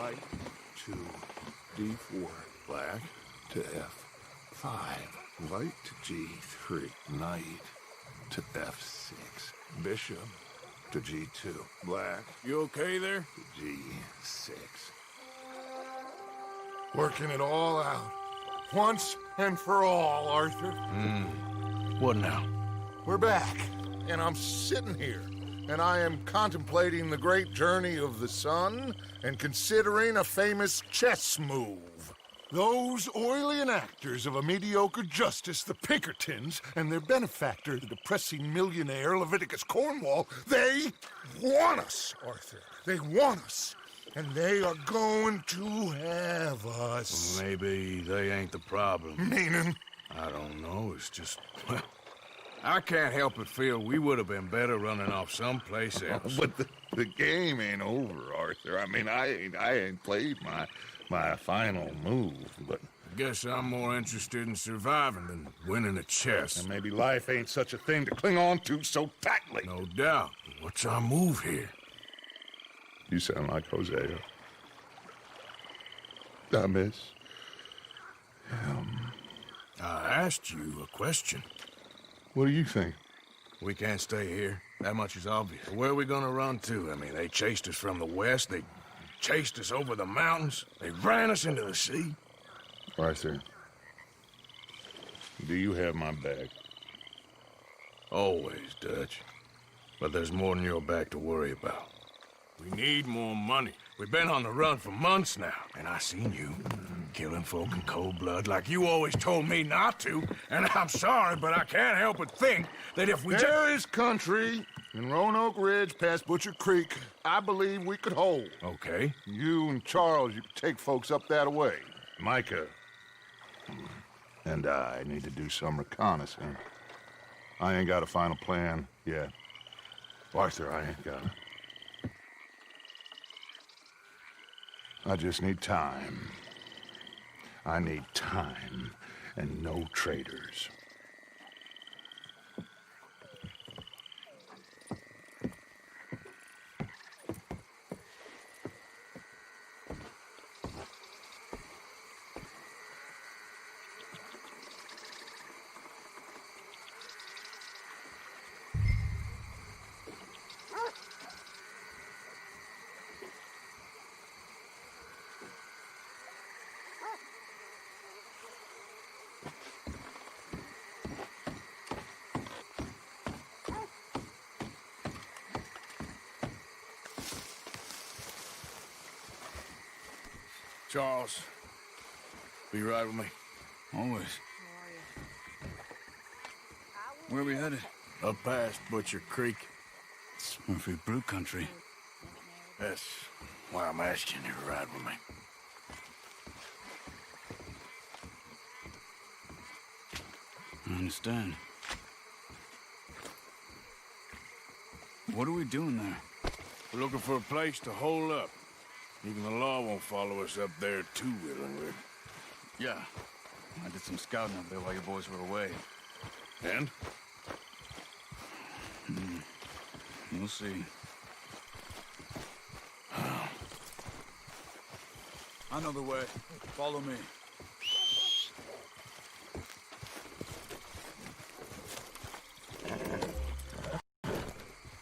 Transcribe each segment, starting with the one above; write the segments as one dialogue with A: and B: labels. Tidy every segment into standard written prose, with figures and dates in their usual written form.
A: white to d4, black to f5, white to g3, knight to f6, bishop to g2, black.
B: You okay there?
A: To g6. Working it all out. Once and for all, Arthur.
B: What now?
A: We're back, and I'm sitting here, and I am contemplating the great journey of the sun and considering a famous chess move. Those oily enactors of a mediocre justice, the Pinkertons, and their benefactor, the depressing millionaire Leviticus Cornwall, they want us, Arthur. They want us. And they are going to have us.
B: Maybe they ain't the problem.
A: Meaning?
B: I don't know, it's just... Well, I can't help but feel we would have been better running off someplace else.
A: But the game ain't over, Arthur. I mean, I ain't played my final move, but...
B: I guess I'm more interested in surviving than winning a chess.
A: And maybe life ain't such a thing to cling on to so tightly.
B: No doubt. What's our move here?
A: You sound like Hosea. I miss him.
B: I asked you a question.
A: What do you think?
B: We can't stay here. That much is obvious. Where are we gonna run to? I mean, they chased us from the west. They chased us over the mountains. They ran us into the sea.
A: Arthur, do you have my back?
B: Always, Dutch. But there's more than your back to worry about. We need more money. We've been on the run for months now, and I seen you killing folk in cold blood like you always told me not to. And I'm sorry, but I can't help but think that if we
A: There is country in Roanoke Ridge past Butcher Creek I believe we could hold.
B: Okay.
A: You and Charles, you could take folks up that way. Micah and I need to do some reconnaissance. I ain't got a final plan yet. Arthur, I ain't got it. I just need time. I need time and no traitors.
B: Charles, be right with me.
C: Always. Where are we headed?
B: Up past Butcher Creek.
C: It's Murphy Brew country.
B: That's why I'm asking you to ride with me.
C: I understand. What are we doing there?
B: We're looking for a place to hole up. Even the law won't follow us up there too willingly.
C: Yeah. I did some scouting up there while your boys were away.
B: And?
C: We'll see. I know the way. Follow me.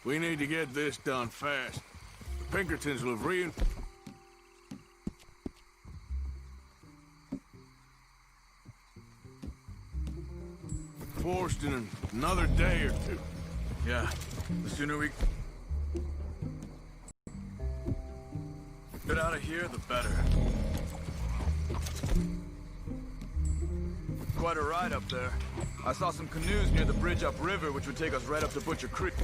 B: We need to get this done fast. The Pinkertons will have reinforced in another day or two.
C: Yeah. The sooner we get out of here, the better. Quite a ride up there. I saw some canoes near the bridge upriver, which would take us right up to Butcher Creek.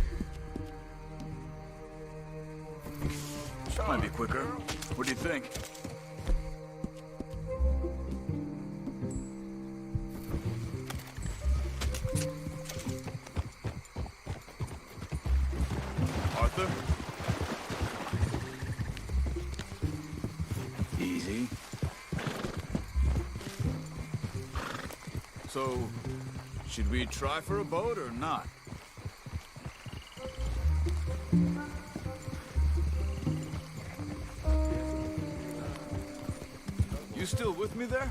C: Might be quicker. What do you think? Arthur? Easy. So, should we try for a boat or not? still with me there?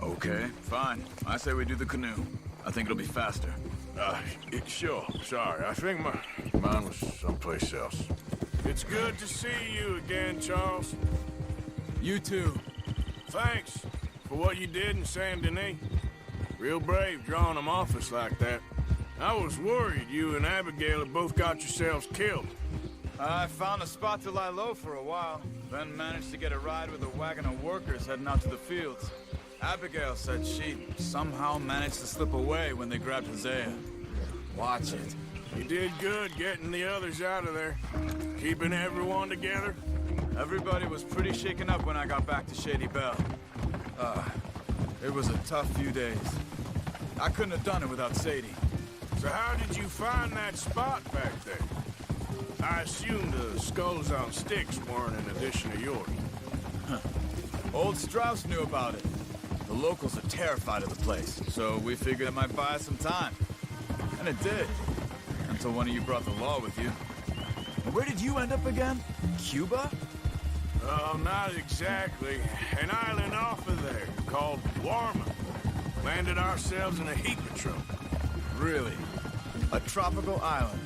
C: Okay, fine. I say we do the canoe. I think it'll be faster.
B: Sure. Sorry, I think mine was someplace else. It's good to see you again, Charles.
C: You too.
B: Thanks for what you did in Saint Denis. Real brave drawing them off us like that. I was worried you and Abigail had both got yourselves killed.
C: I found a spot to lie low for a while, then managed to get a ride with a wagon of workers heading out to the fields. Abigail said she somehow managed to slip away when they grabbed Hosea. Watch it.
B: You did good getting the others out of there. Keeping everyone together.
C: Everybody was pretty shaken up when I got back to Shady Belle. It was a tough few days. I couldn't have done it without Sadie.
B: So how did you find that spot back there? I assume the skulls on sticks weren't an addition of yours.
C: Old Strauss knew about it. The locals are terrified of the place, so we figured it might buy us some time. And it did. Until one of you brought the law with you. Where did you end up again? Cuba?
B: Oh, not exactly. An island off of there called Warma. Landed ourselves in a heap of trouble.
C: Really? A tropical island?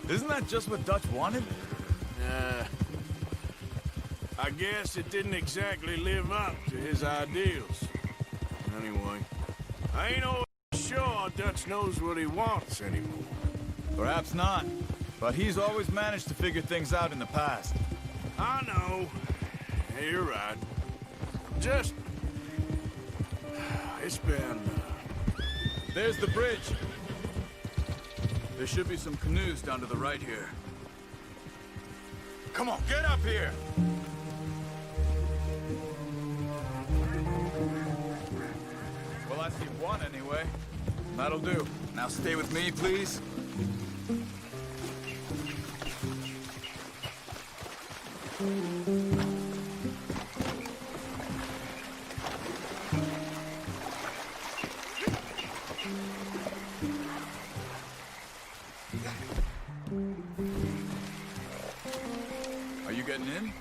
C: Isn't that just what Dutch wanted?
B: I guess it didn't exactly live up to his ideals. Anyway, I ain't always sure Dutch knows what he wants anymore.
C: Perhaps not. But he's always managed to figure things out in the past.
B: I know. You're right. Just... It's been...
C: There's the bridge. There should be some canoes down to the right here. Come on, get up here! Well, I see one anyway. That'll do. Now stay with me, please. Are you getting in?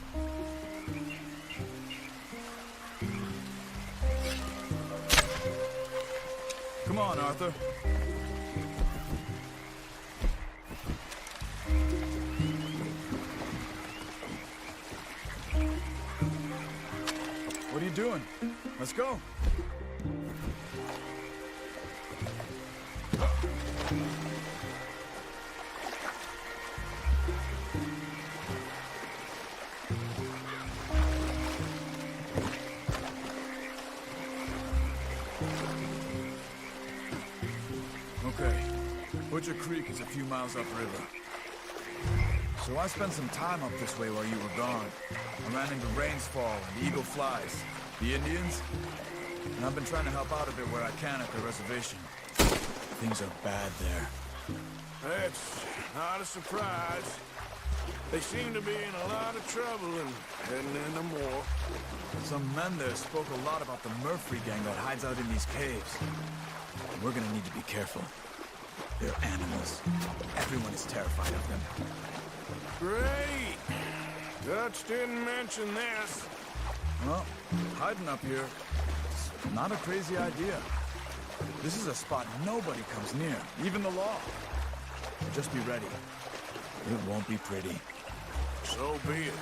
C: Come on, Arthur. What are you doing? Let's go. Okay. Butcher Creek is a few miles upriver. So I spent some time up this way while you were gone. I ran into Rainsfall and Eagle Flies. The Indians? And I've been trying to help out a bit where I can at the reservation. Things are bad there.
B: That's not a surprise. They seem to be in a lot of trouble and heading into more.
C: Some men there spoke a lot about the Murphy gang that hides out in these caves. We're gonna need to be careful. They're animals. Everyone is terrified of them.
B: Great! Dutch didn't mention this.
C: Well, hiding up here is not a crazy idea. This is a spot nobody comes near, even the law. Just be ready. It won't be pretty.
B: So be it.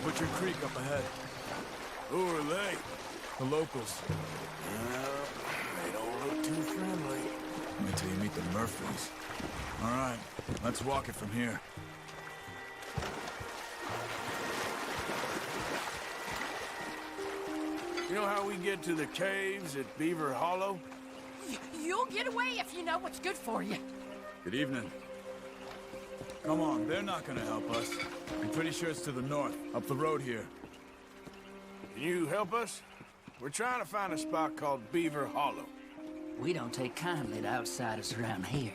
C: Butcher Creek up ahead.
B: Who are they?
C: The locals.
B: They don't look too friendly.
C: Wait till you meet the Murphys. All right, let's walk it from here.
B: You know how we get to the caves at Beaver Hollow?
D: You'll get away if you know what's good for you.
C: Good evening. Come on, they're not gonna help us. I'm pretty sure it's to the north, up the road here.
B: Can you help us? We're trying to find a spot called Beaver Hollow.
D: We don't take kindly to outsiders around here.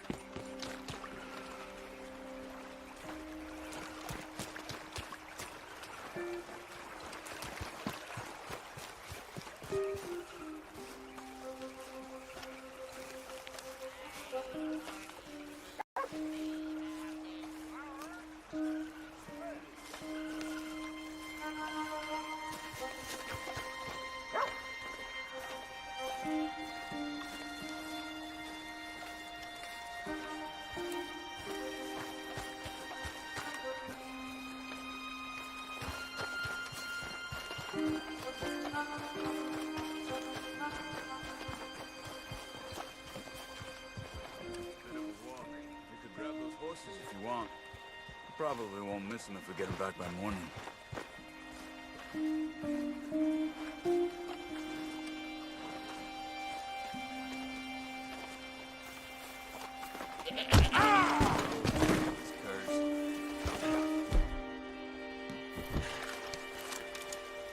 C: If you want. Probably won't miss them if we get them back by morning.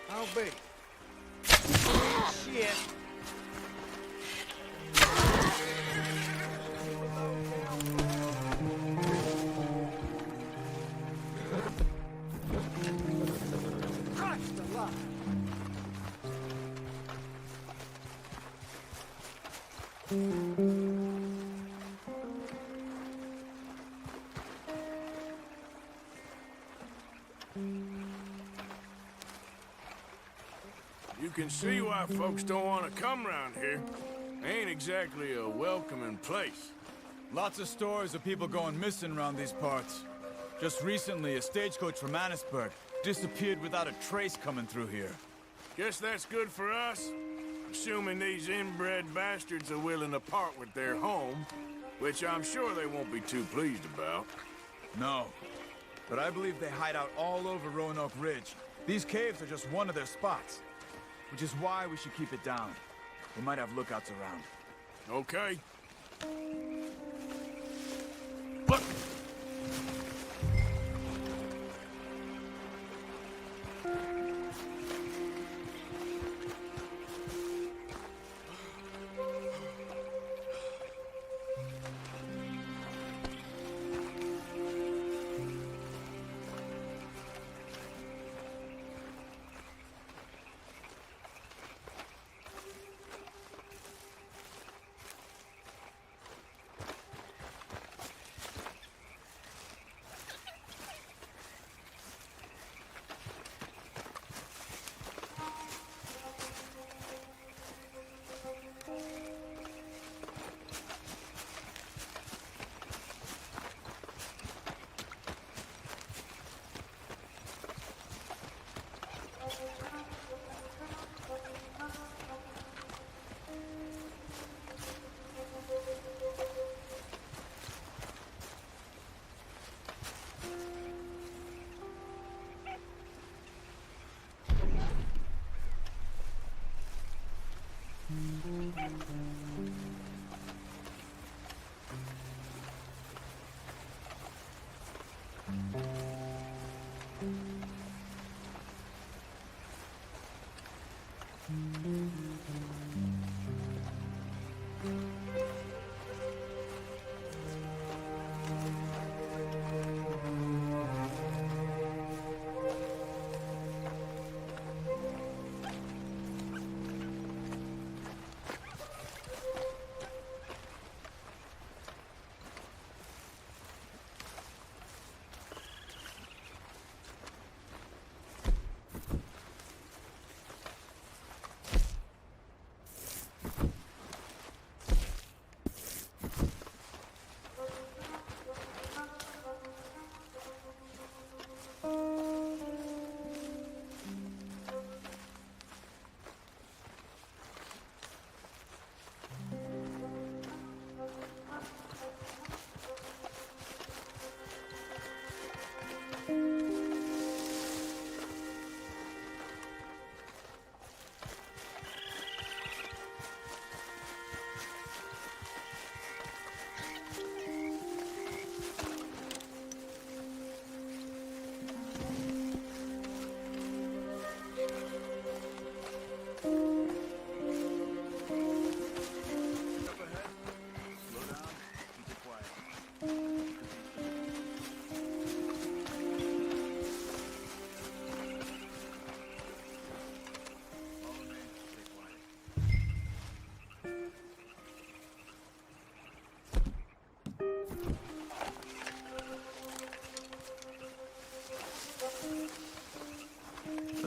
B: How big? Shit. You can see why folks don't want to come around here. Ain't exactly a welcoming place.
C: Lots of stories of people going missing around these parts. Just recently, a stagecoach from Annisburg disappeared without a trace coming through here.
B: Guess that's good for us. Assuming these inbred bastards are willing to part with their home, which I'm sure they won't be too pleased about.
C: No. But I believe they hide out all over Roanoke Ridge. These caves are just one of their spots. Which is why we should keep it down. We might have lookouts around.
B: Okay. Look!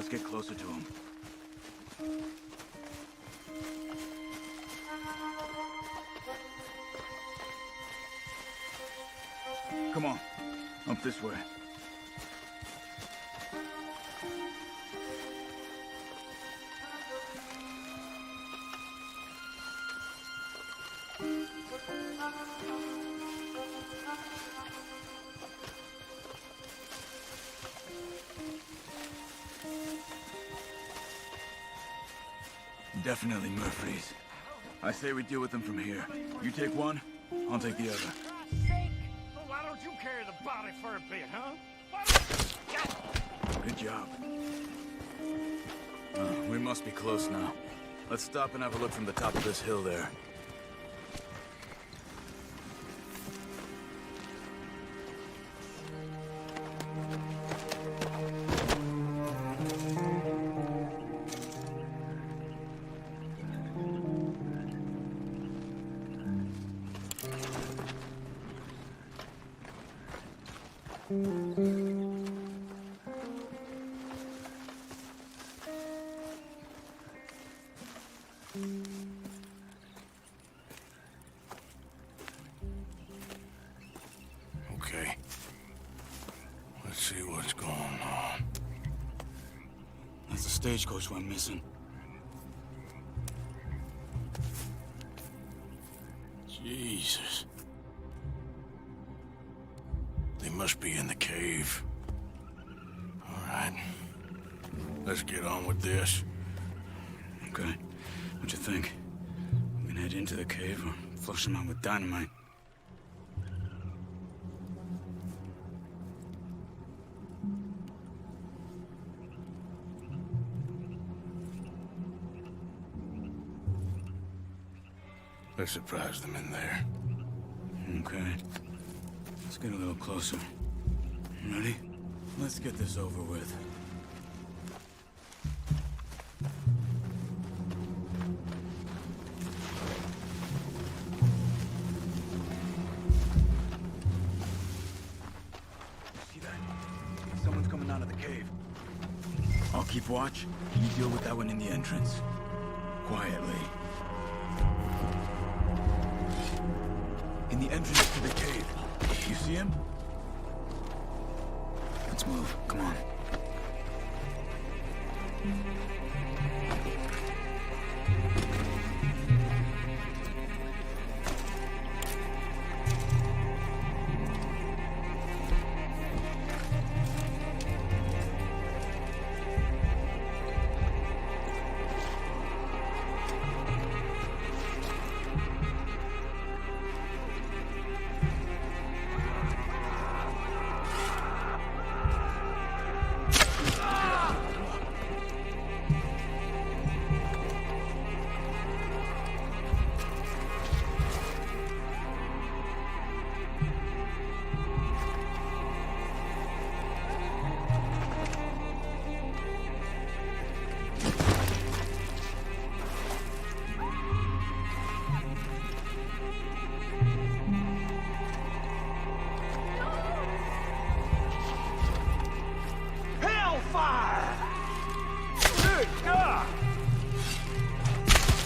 C: Let's get closer to him. Come on, up this way. Definitely Murphy's. I say we deal with them from here. You take one, I'll take the other.
E: Why don't you carry the body for a bit, huh?
C: Good job. We must be close now. Let's stop and have a look from the top of this hill there.
B: Okay. Let's see what's going on.
C: That's the stagecoach we're missing.
B: Jesus. They must be in the cave. All right. Let's get on with this.
C: Okay. What you think? We can head into the cave or flush them out with dynamite?
B: Let's surprise them in there.
C: Okay. Let's get a little closer. Ready? Let's get this over with. See that? Someone's coming out of the cave. I'll keep watch. You deal with that one in the entrance. Quietly. In the entrance to the cave. You see him? Let's move. Come on.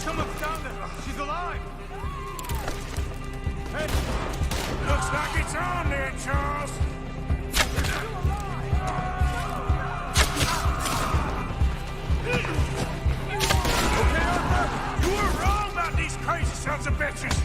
E: Someone's down there! She's alive! Hey!
B: Looks like it's on there, Charles.
E: Okay, Arthur? You were wrong about these crazy sons of bitches!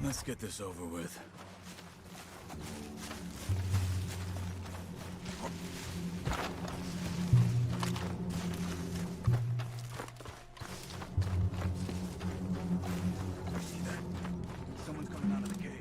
C: Let's get this over with. See that? Someone's coming out of the cave.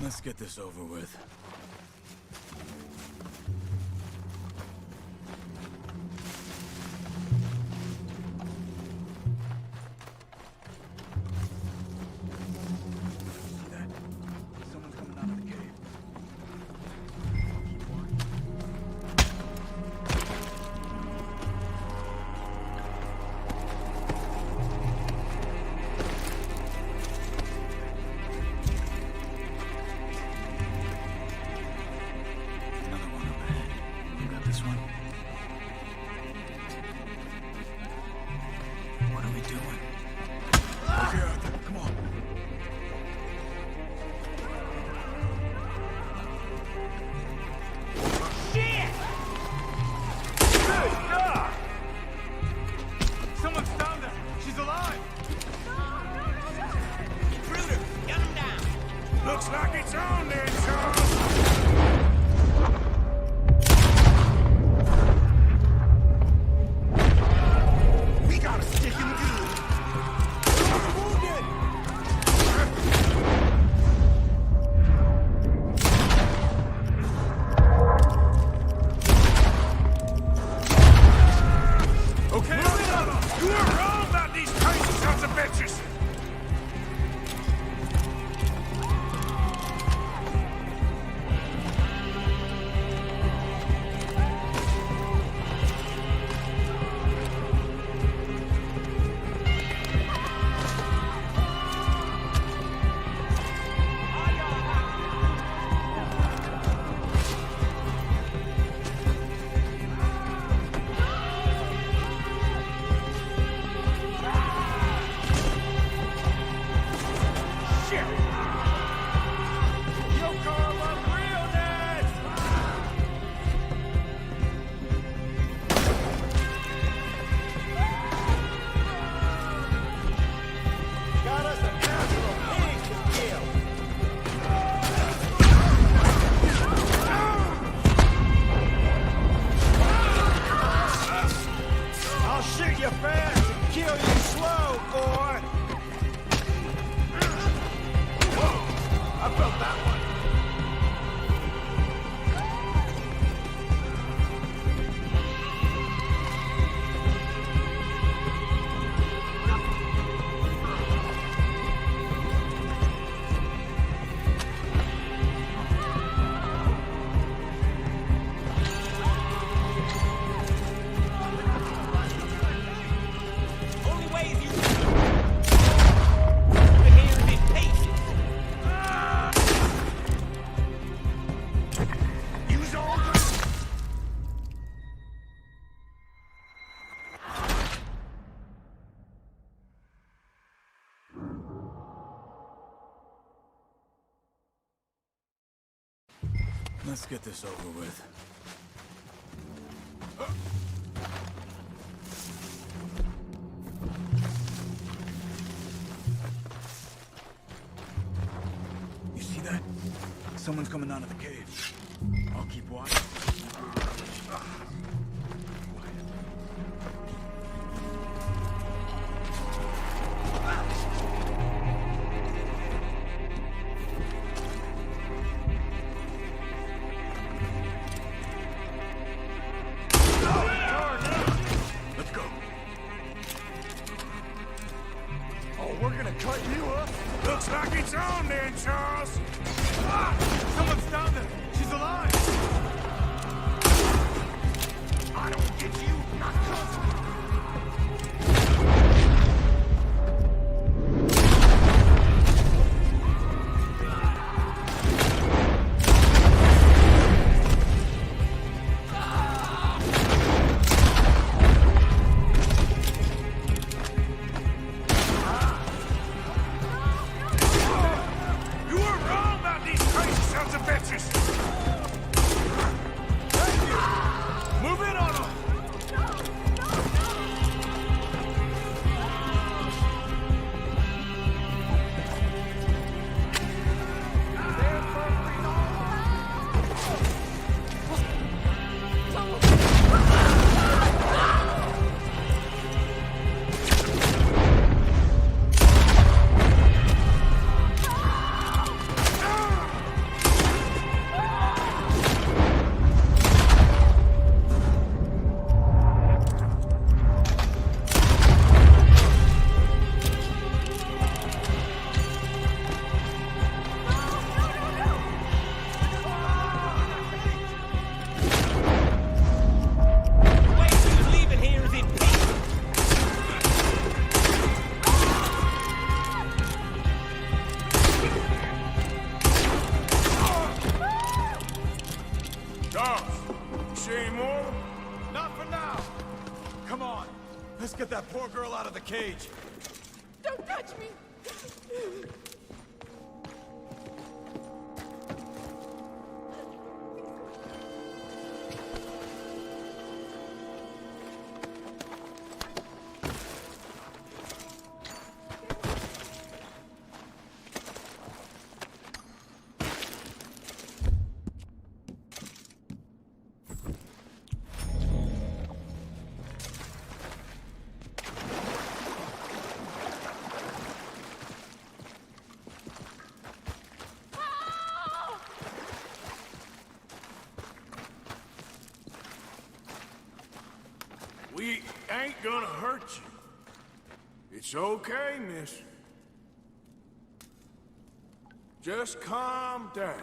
C: Let's get this over with. See that? Someone's coming out of the cave. Another one up ahead. You got this one? What are we doing? Okay, Arthur, come on.
E: Shit! Good God! Someone's down there. She's alive.
D: Intruder, gun him down.
E: Looks like it's on there, Charles. We gotta stick him good. Wounded. Okay, you were wrong about these crazy sons of bitches. Shit! Yo, Carl, I'm realness! Got us a natural pig to kill. I'll shoot you fast and kill you slow, boy. I felt that one.
D: Only way is you. Over here in pieces.
E: Use all the...
C: Let's get this over with. You see that? Someone's coming out of the cave. I'll keep watching. Let's go.
E: Oh, we're gonna cut you up. Looks like it's on there, Charles. Ah! Someone's down there. She's alive. I don't get you. Not close. You were wrong about these crazy sons of bitches. Thank you. Move in on them.
C: out of the cage.
D: Don't touch me!
B: We ain't gonna hurt you. It's okay, miss. Just calm down.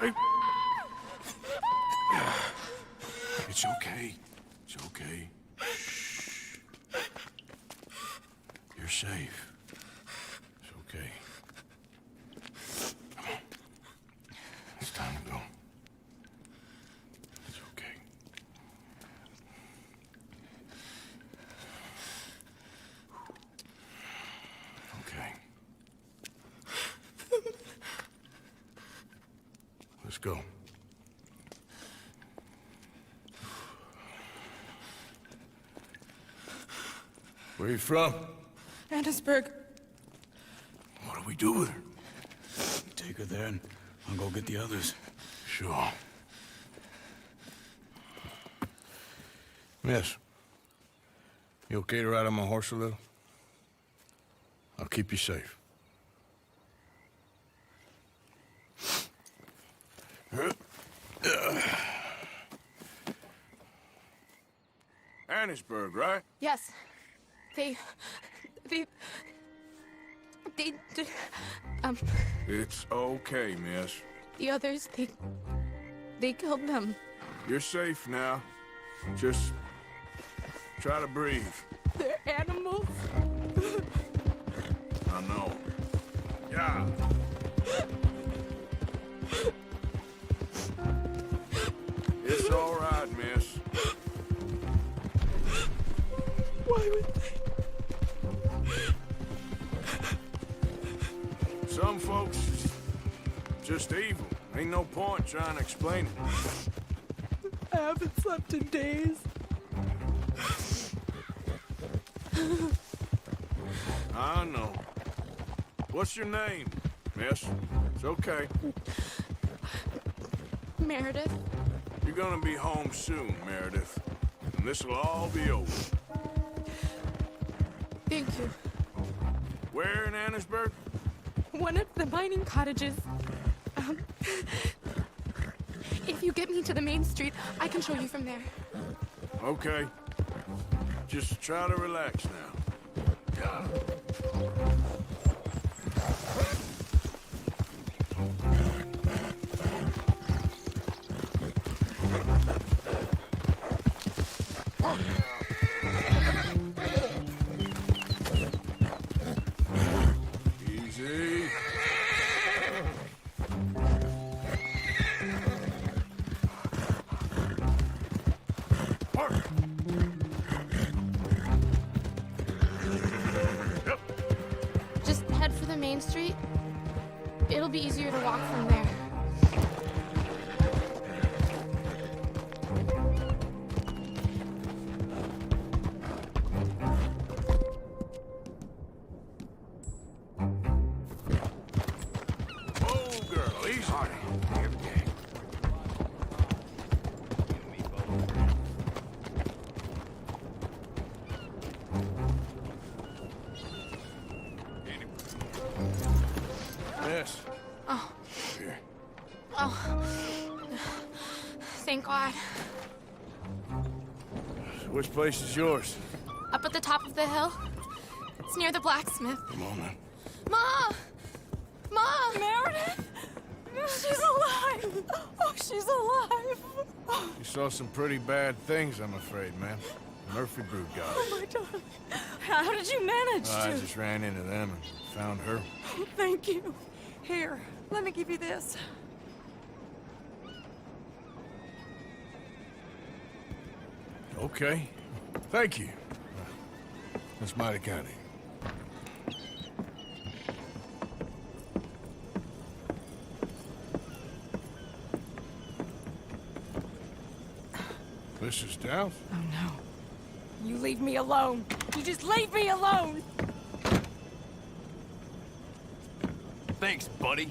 B: Hey. It's okay. It's okay. Shh. You're safe. It's okay. Come on. It's time to go. It's okay. Okay. Let's go. Where are you from?
F: Annisburg.
B: What do we do with her?
C: Take her there and I'll go get the others.
B: Sure. Miss, you okay to ride on my horse a little? I'll keep you safe. Annisburg, right?
F: Yes. They...
B: It's okay, miss.
F: The others, they killed them.
B: You're safe now. Just try to breathe.
F: They're animals.
B: I know. Yeah. It's all right, miss.
F: Why would they?
B: Some folks just evil. Ain't no point trying to explain it.
F: I haven't slept in days.
B: I know. What's your name, miss? It's okay.
F: Meredith.
B: You're gonna be home soon, Meredith. And this'll all be over.
F: Thank you.
B: Where in Annisburg?
F: One of the mining cottages. If you get me to the main street, I can show you from there.
B: Okay. Just try to relax now. Easy.
F: Just head for the main street. It'll be easier to walk from there.
B: Oh, girl, easy. Yes.
F: Oh.
B: Here.
F: Oh. Thank God.
B: Which place is yours?
F: Up at the top of the hill. It's near the blacksmith.
B: Come on, then.
F: Ma! Ma!
D: Meredith? She's alive! Oh, she's alive!
B: You saw some pretty bad things, I'm afraid, ma'am. Murphy brood got her.
D: Oh, my darling. How did you manage
B: I
D: to...
B: just ran into them and found her.
D: Oh, thank you. Here, let me give you this.
B: Okay. Thank you. That's mighty kind of you. Mrs. Downs?
D: Oh, no. You leave me alone. You just leave me alone.
E: Thanks, buddy.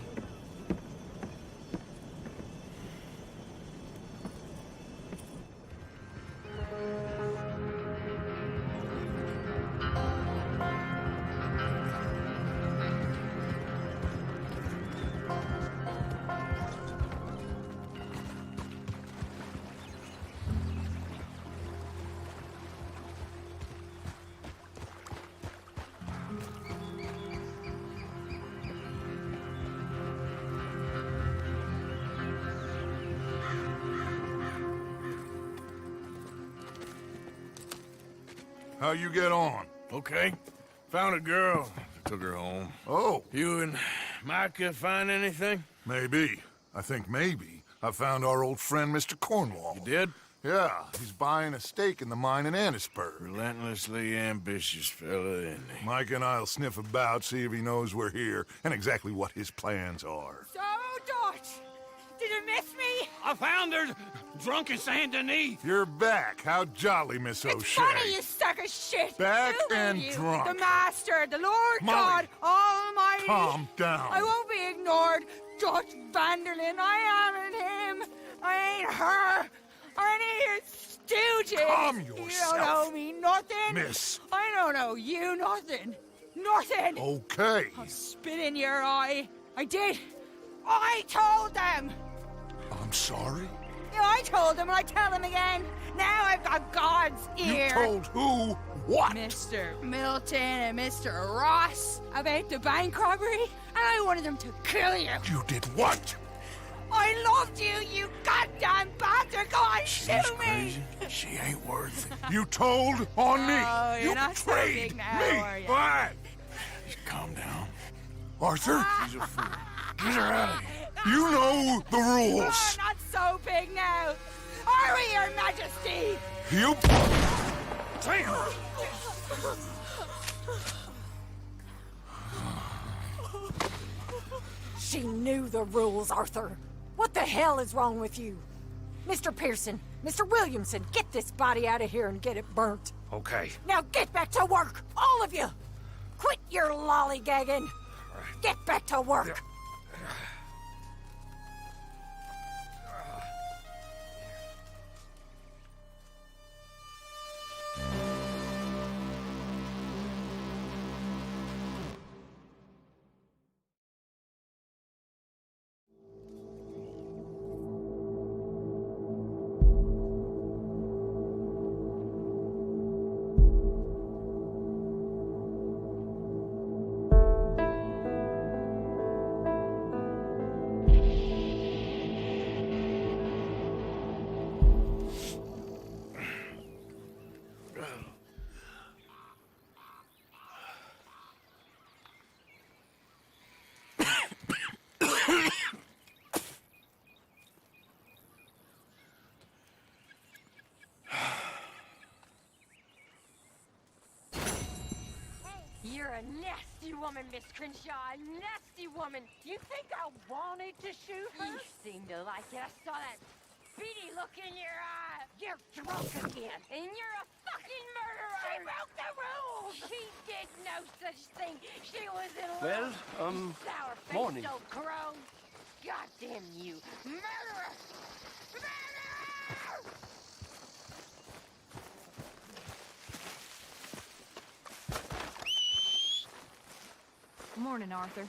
A: How you get on?
B: Okay. Found a girl. Took her home.
A: Oh,
B: You and Micah find anything?
A: maybe. I think maybe. I found our old friend, Mr. Cornwall.
B: You did?
A: Yeah, he's buying a stake in the mine in Annisburg.
B: Relentlessly ambitious fella, isn't he?
A: Mike and I'll sniff about, see if he knows we're here, and exactly what his plans are.
D: So, Dutch, did you miss me?
E: I found her drunk in Saint Denis.
A: You're back. How jolly, Miss
D: It's
A: O'Shea.
D: funny, you sack of shit.
A: Back
D: Who are
A: and
D: you?
A: drunk.
D: The Master, the Lord
A: Molly.
D: God Almighty.
A: Calm down.
D: I won't be ignored. Dutch Vanderlyn, I am him. I ain't her. Or any of your stooges.
A: Calm
D: You
A: yourself.
D: don't owe me nothing.
A: Miss.
D: I don't owe you nothing. Nothing.
A: Okay.
D: I'll spit in your eye. I did. I told them.
A: I'm sorry?
D: Yeah, I told them and I tell them again. Now I've got God's ear.
A: You told who what?
D: Mr. Milton and Mr. Ross about the bank robbery, and I wanted them to kill you.
A: You did what?
D: I loved you, you goddamn bastard! Go on,
B: She's
D: shoot me!
B: crazy. She ain't worth it.
A: You told on me.
D: Oh, you're
A: You
D: not so
A: betrayed
D: big now,
A: me.
D: are you?
A: What?
B: Just calm down.
A: Arthur,
B: She's a fool. Get her out of here.
A: you know the
D: Oh,
A: rules.
D: not so big now. Are we, Your Majesty?
A: You...
G: She knew the rules, Arthur. What the hell is wrong with you? Mr. Pearson, Mr. Williamson, get this body out of here and get it burnt.
E: Okay.
G: Now get back to work, all of you! Quit your lollygagging! Get back to work!
H: You're a nasty woman, Miss Crenshaw. A nasty woman. Do you think I wanted to shoot her? You seem to like it. I saw that beady look in your eye. You're drunk again. And you're a fucking murderer. She broke the rules. She did no such thing. She was in love.
E: Well,
H: Sour-faced
E: morning.
H: old crow. Goddamn you. Murderer! Murderer!
D: Good morning, Arthur.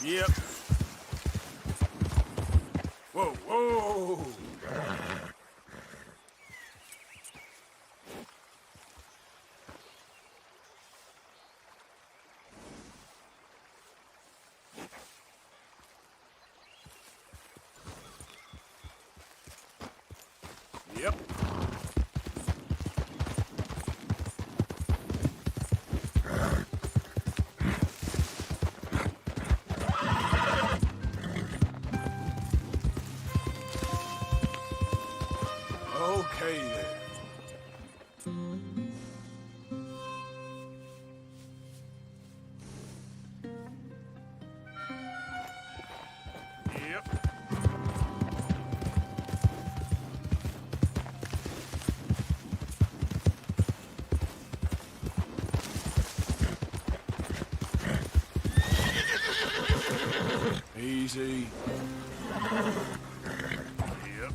B: Yep. Whoa, whoa! Yep. Okay then. Yep. Easy. Yep.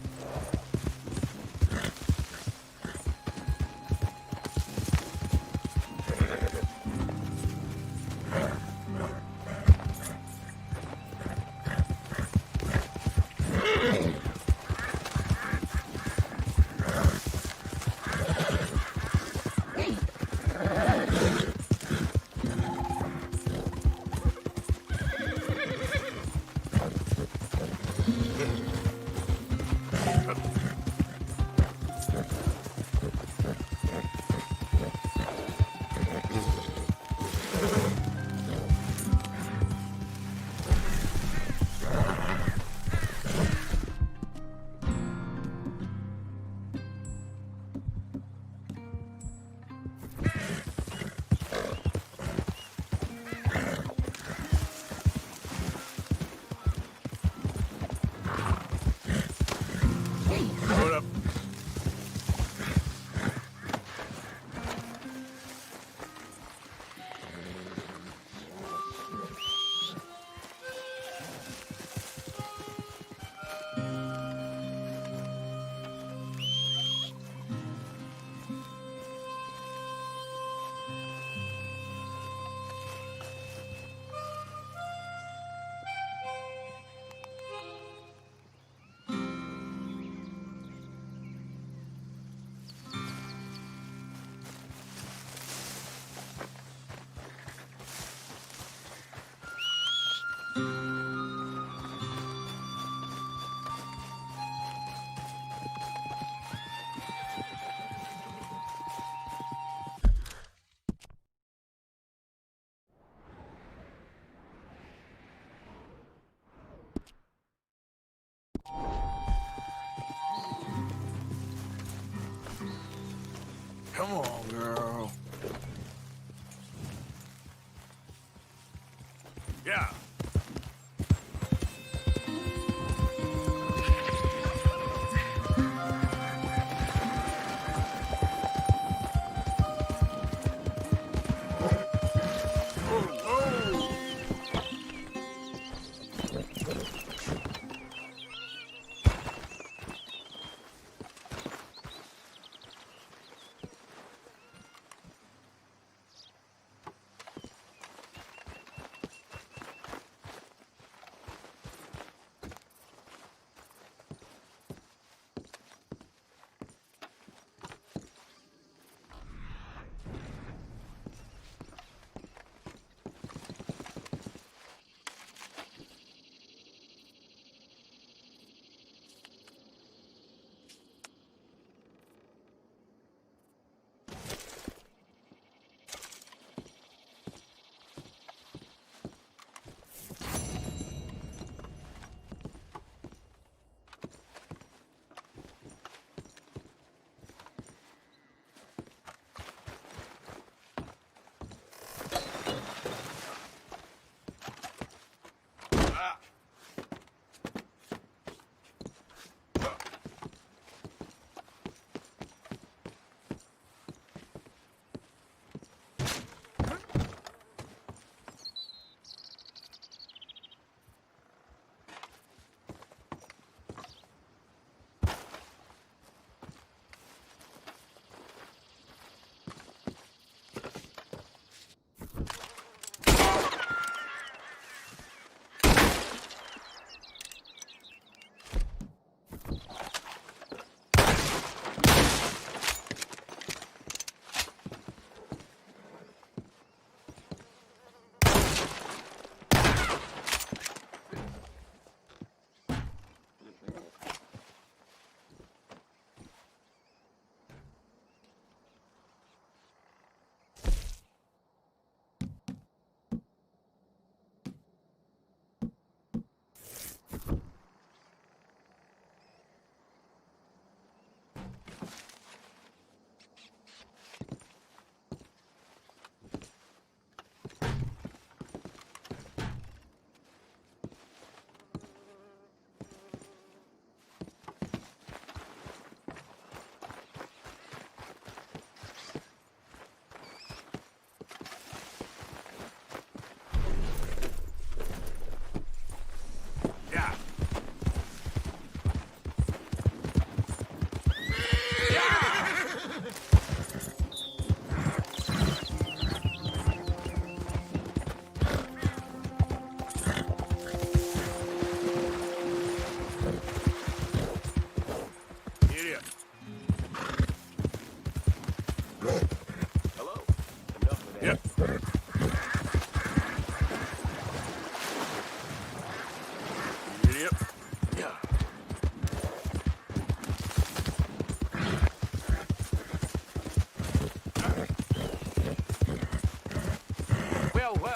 B: Hold up. Come on, girl. Yeah.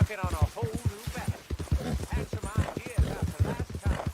I: working on a whole new batch. Had some ideas after last time.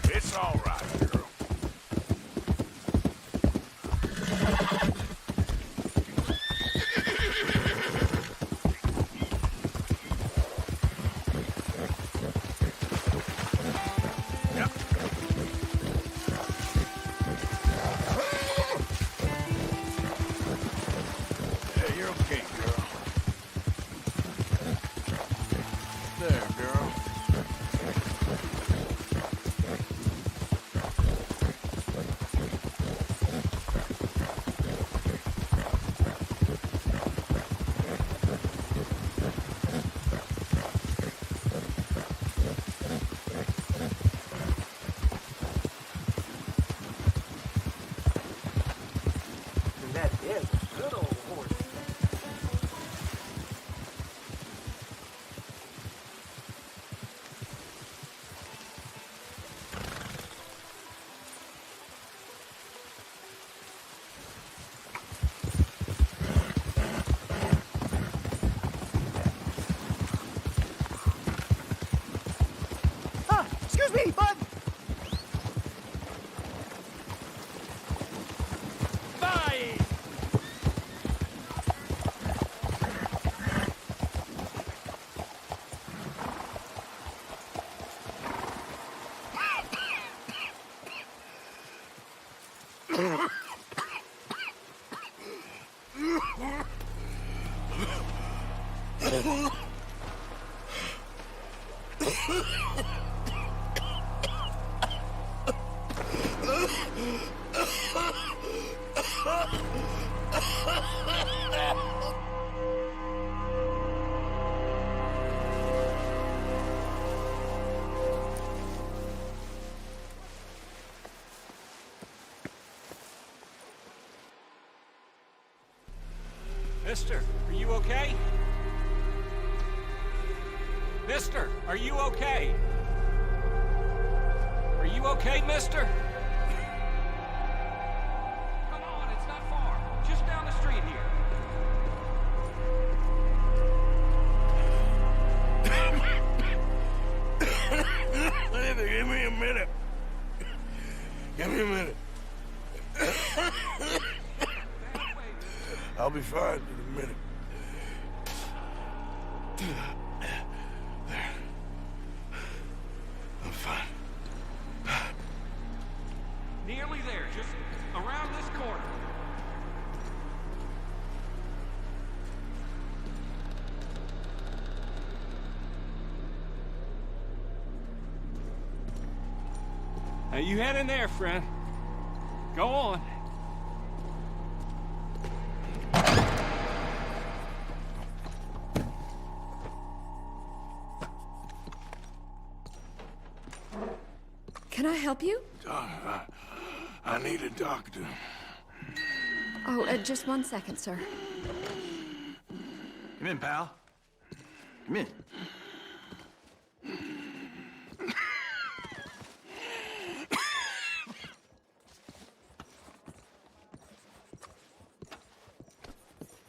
B: It's all right, girl. Yep. Yeah, you're okay, girl. There, girl.
I: And that is a good old horse.
E: Excuse me, bud! Bye!
I: Mister, are you okay? Mister, are you okay? Are you okay, mister? Come on, it's not far. Just down the street here.
B: Give me a minute. Give me a minute. I'll be fine in a minute. There. I'm fine.
I: Nearly there, just around this corner. Now you head in there, friend. Go on.
J: Can I help you?
B: I need a doctor.
J: Oh, just 1 second, sir.
C: Come in, pal. Come in.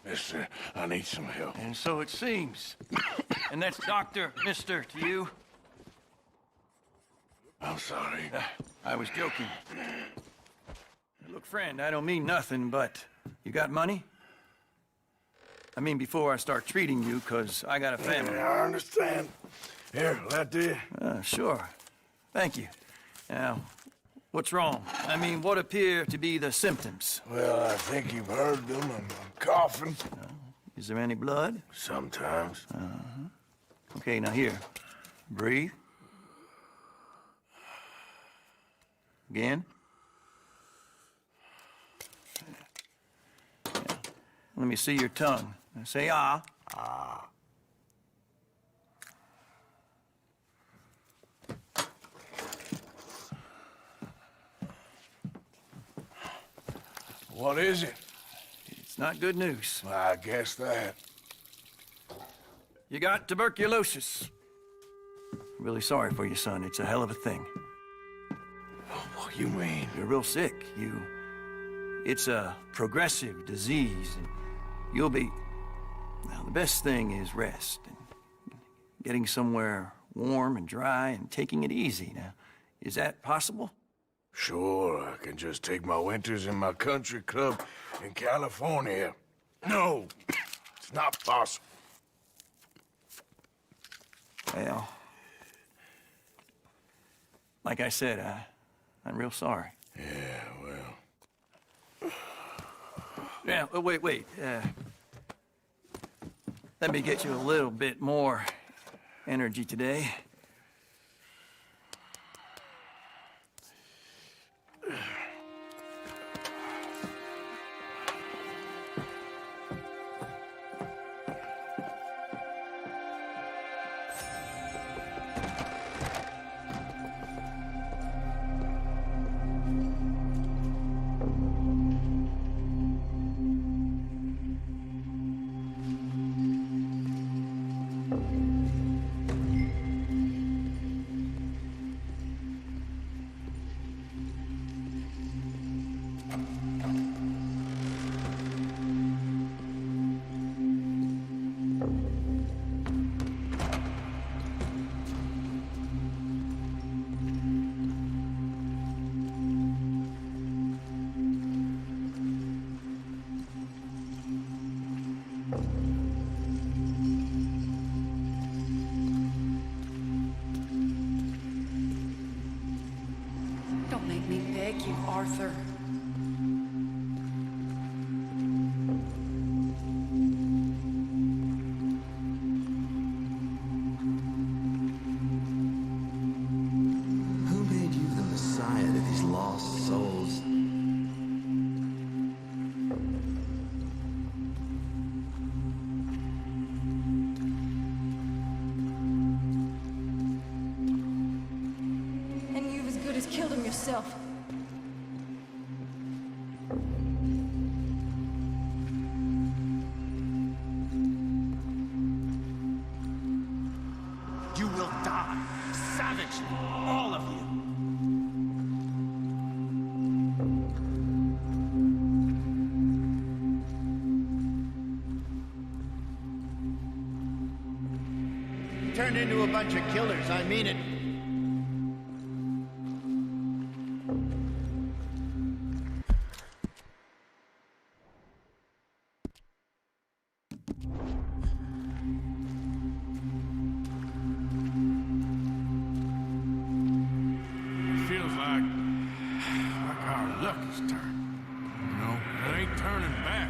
B: Mister, I need some help.
K: And so it seems. And that's Dr. Mister to you?
B: I'm sorry.
K: I was joking. Look, friend, I don't mean nothing, but you got money? I mean, before I start treating you, 'cause I got a family.
B: Yeah, I understand. Here, that do.
K: Sure. Thank you. Now, what's wrong? I mean, what appear to be the symptoms?
B: Well, I think you've heard them. I'm coughing.
K: Is there any blood?
B: Sometimes.
K: Okay, now here. Breathe. Again. Let me see your tongue. Say ah.
B: Ah. What is it?
K: It's not good news.
B: I guess that.
K: You got tuberculosis. Really sorry for you, son. It's a hell of a thing.
B: What do you mean?
K: You're real sick. It's a progressive disease, and you'll be... Now, the best thing is rest, and getting somewhere warm and dry and taking it easy. Now, is that possible?
B: Sure, I can just take my winters in my country club in California. No, it's not possible.
K: Well, like I said, I'm real sorry.
B: Yeah, well...
K: Yeah, wait. Let me get you a little bit more energy today.
J: Don't make me beg you, Arthur.
L: Who made you the Messiah to these lost souls?
J: And you've as good as killed him yourself.
E: You will die. Savagely. All of you.
M: Turned into a bunch of killers, I mean it.
B: It feels like our luck is turned. You know, it ain't turning back.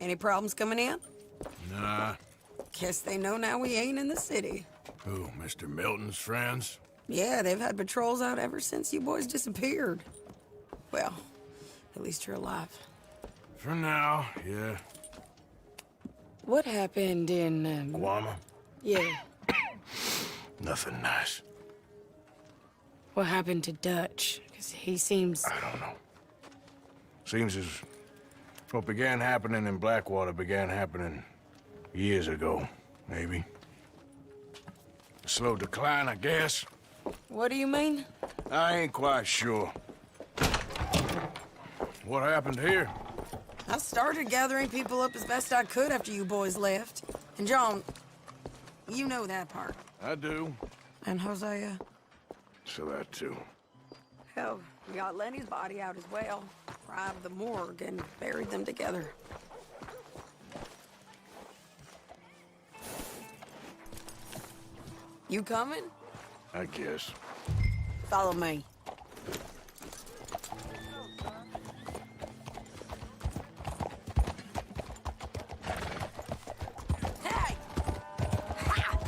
N: Any problems coming in?
B: Nah.
N: Guess they know now we ain't in the city.
B: Who, Mr. Milton's friends?
N: Yeah, they've had patrols out ever since you boys disappeared. Well, at least you're alive.
B: For now, yeah.
N: What happened in,
B: Guama?
N: Yeah.
B: Nothing nice.
N: What happened to Dutch? Because he seems...
B: I don't know. Seems as what began happening in Blackwater began happening years ago, maybe. A slow decline, I guess.
N: What do you mean?
B: I ain't quite sure. What happened here?
N: I started gathering people up as best I could after you boys left. And John, you know that part.
B: I do.
N: And Hosea?
B: So that too.
N: Hell, we got Lenny's body out as well. Arrived the morgue and buried them together. You coming?
B: I guess.
N: Follow me. Hey! Ha!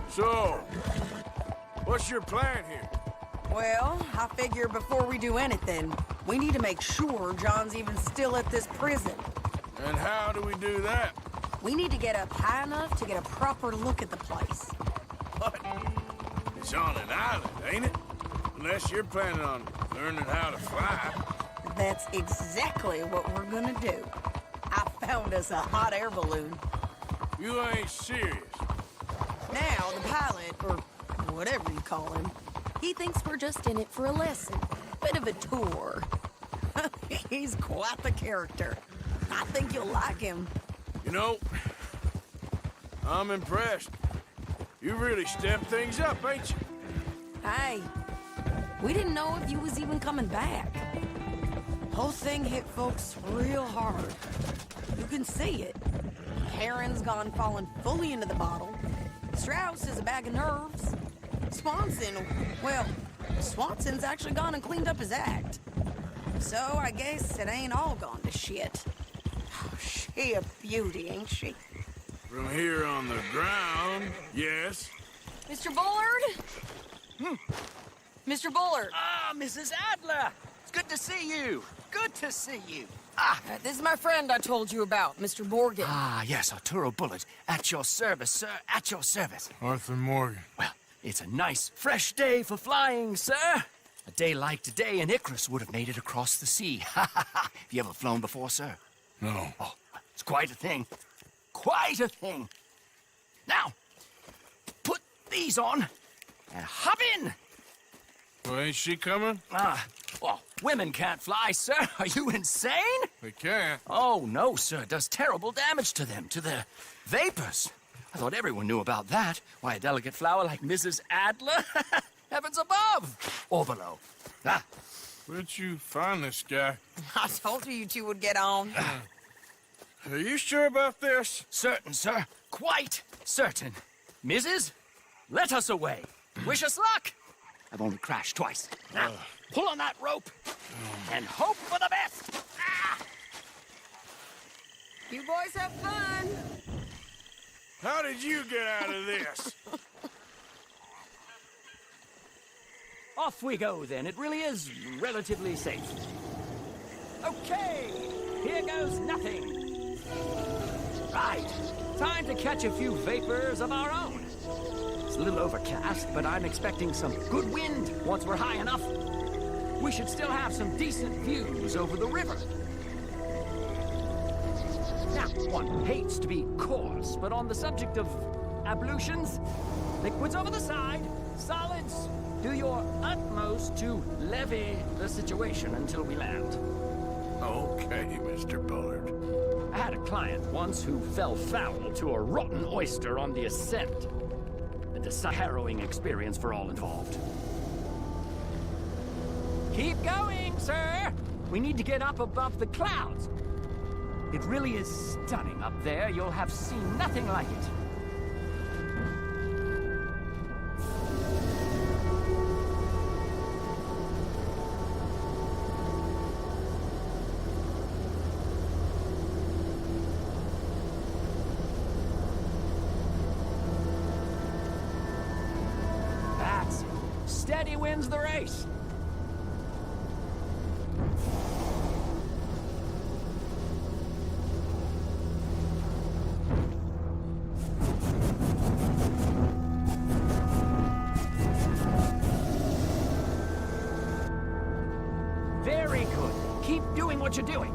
B: So, what's your plan here?
N: Well, I figure before we do anything, we need to make sure John's even still at this prison.
B: And how do we do that?
N: We need to get up high enough to get a proper look at the place.
B: What? It's on an island, ain't it? Unless you're planning on learning how to fly.
N: That's exactly what we're gonna do. I found us a hot air balloon.
B: You ain't serious.
N: Now, the pilot, or whatever you call him, he thinks we're just in it for a lesson. Bit of a tour. He's quite the character. I think you'll like him.
B: You know, I'm impressed. You really stepped things up, ain't you?
N: Hey, we didn't know if you was even coming back. Whole thing hit folks real hard. You can see it. Karen's gone falling fully into the bottle. Strauss is a bag of nerves. Swanson's actually gone and cleaned up his act. So I guess it ain't all gone to shit. She a beauty, ain't she?
B: From here on the ground, yes.
N: Mr. Bullard? Mr. Bullard.
O: Ah, Mrs. Adler. It's good to see you. Good to see you.
N: This is my friend I told you about, Mr. Morgan.
O: Ah, yes, Arturo Bullard. At your service, sir. At your service.
B: Arthur Morgan.
O: Well, it's a nice, fresh day for flying, sir. A day like today, an Icarus would have made it across the sea. Have you ever flown before, sir?
B: No.
O: Oh, it's quite a thing. Quite a thing. Now, put these on and hop in.
B: Well, ain't she coming?
O: Well, women can't fly, sir. Are you insane?
B: They can't.
O: Oh, no, sir. It does terrible damage to them, to their vapors. I thought everyone knew about that. Why, a delicate flower like Mrs. Adler? Heavens above. Or below.
B: Where'd you find this guy?
N: I told you two would get on.
B: Are you sure about this?
O: Certain, sir. Quite certain. Mrs., let us away. Wish us luck. I've only crashed twice. Now, pull on that rope and hope for the best.
N: You boys have fun.
B: How did you get out of this?
O: Off we go, then. It really is relatively safe. Okay, here goes nothing. Right, time to catch a few vapors of our own. It's a little overcast, but I'm expecting some good wind once we're high enough. We should still have some decent views over the river. Now, one hates to be coarse, but on the subject of ablutions, liquids over the side, solids, do your utmost to levy the situation until we land.
B: Okay, Mr. Bullard.
O: I had a client once who fell foul to a rotten oyster on the ascent. A harrowing experience for all involved. Keep going, sir! We need to get up above the clouds. It really is stunning up there. You'll have seen nothing like it. steady wins the race. Very good. Keep doing what you're doing.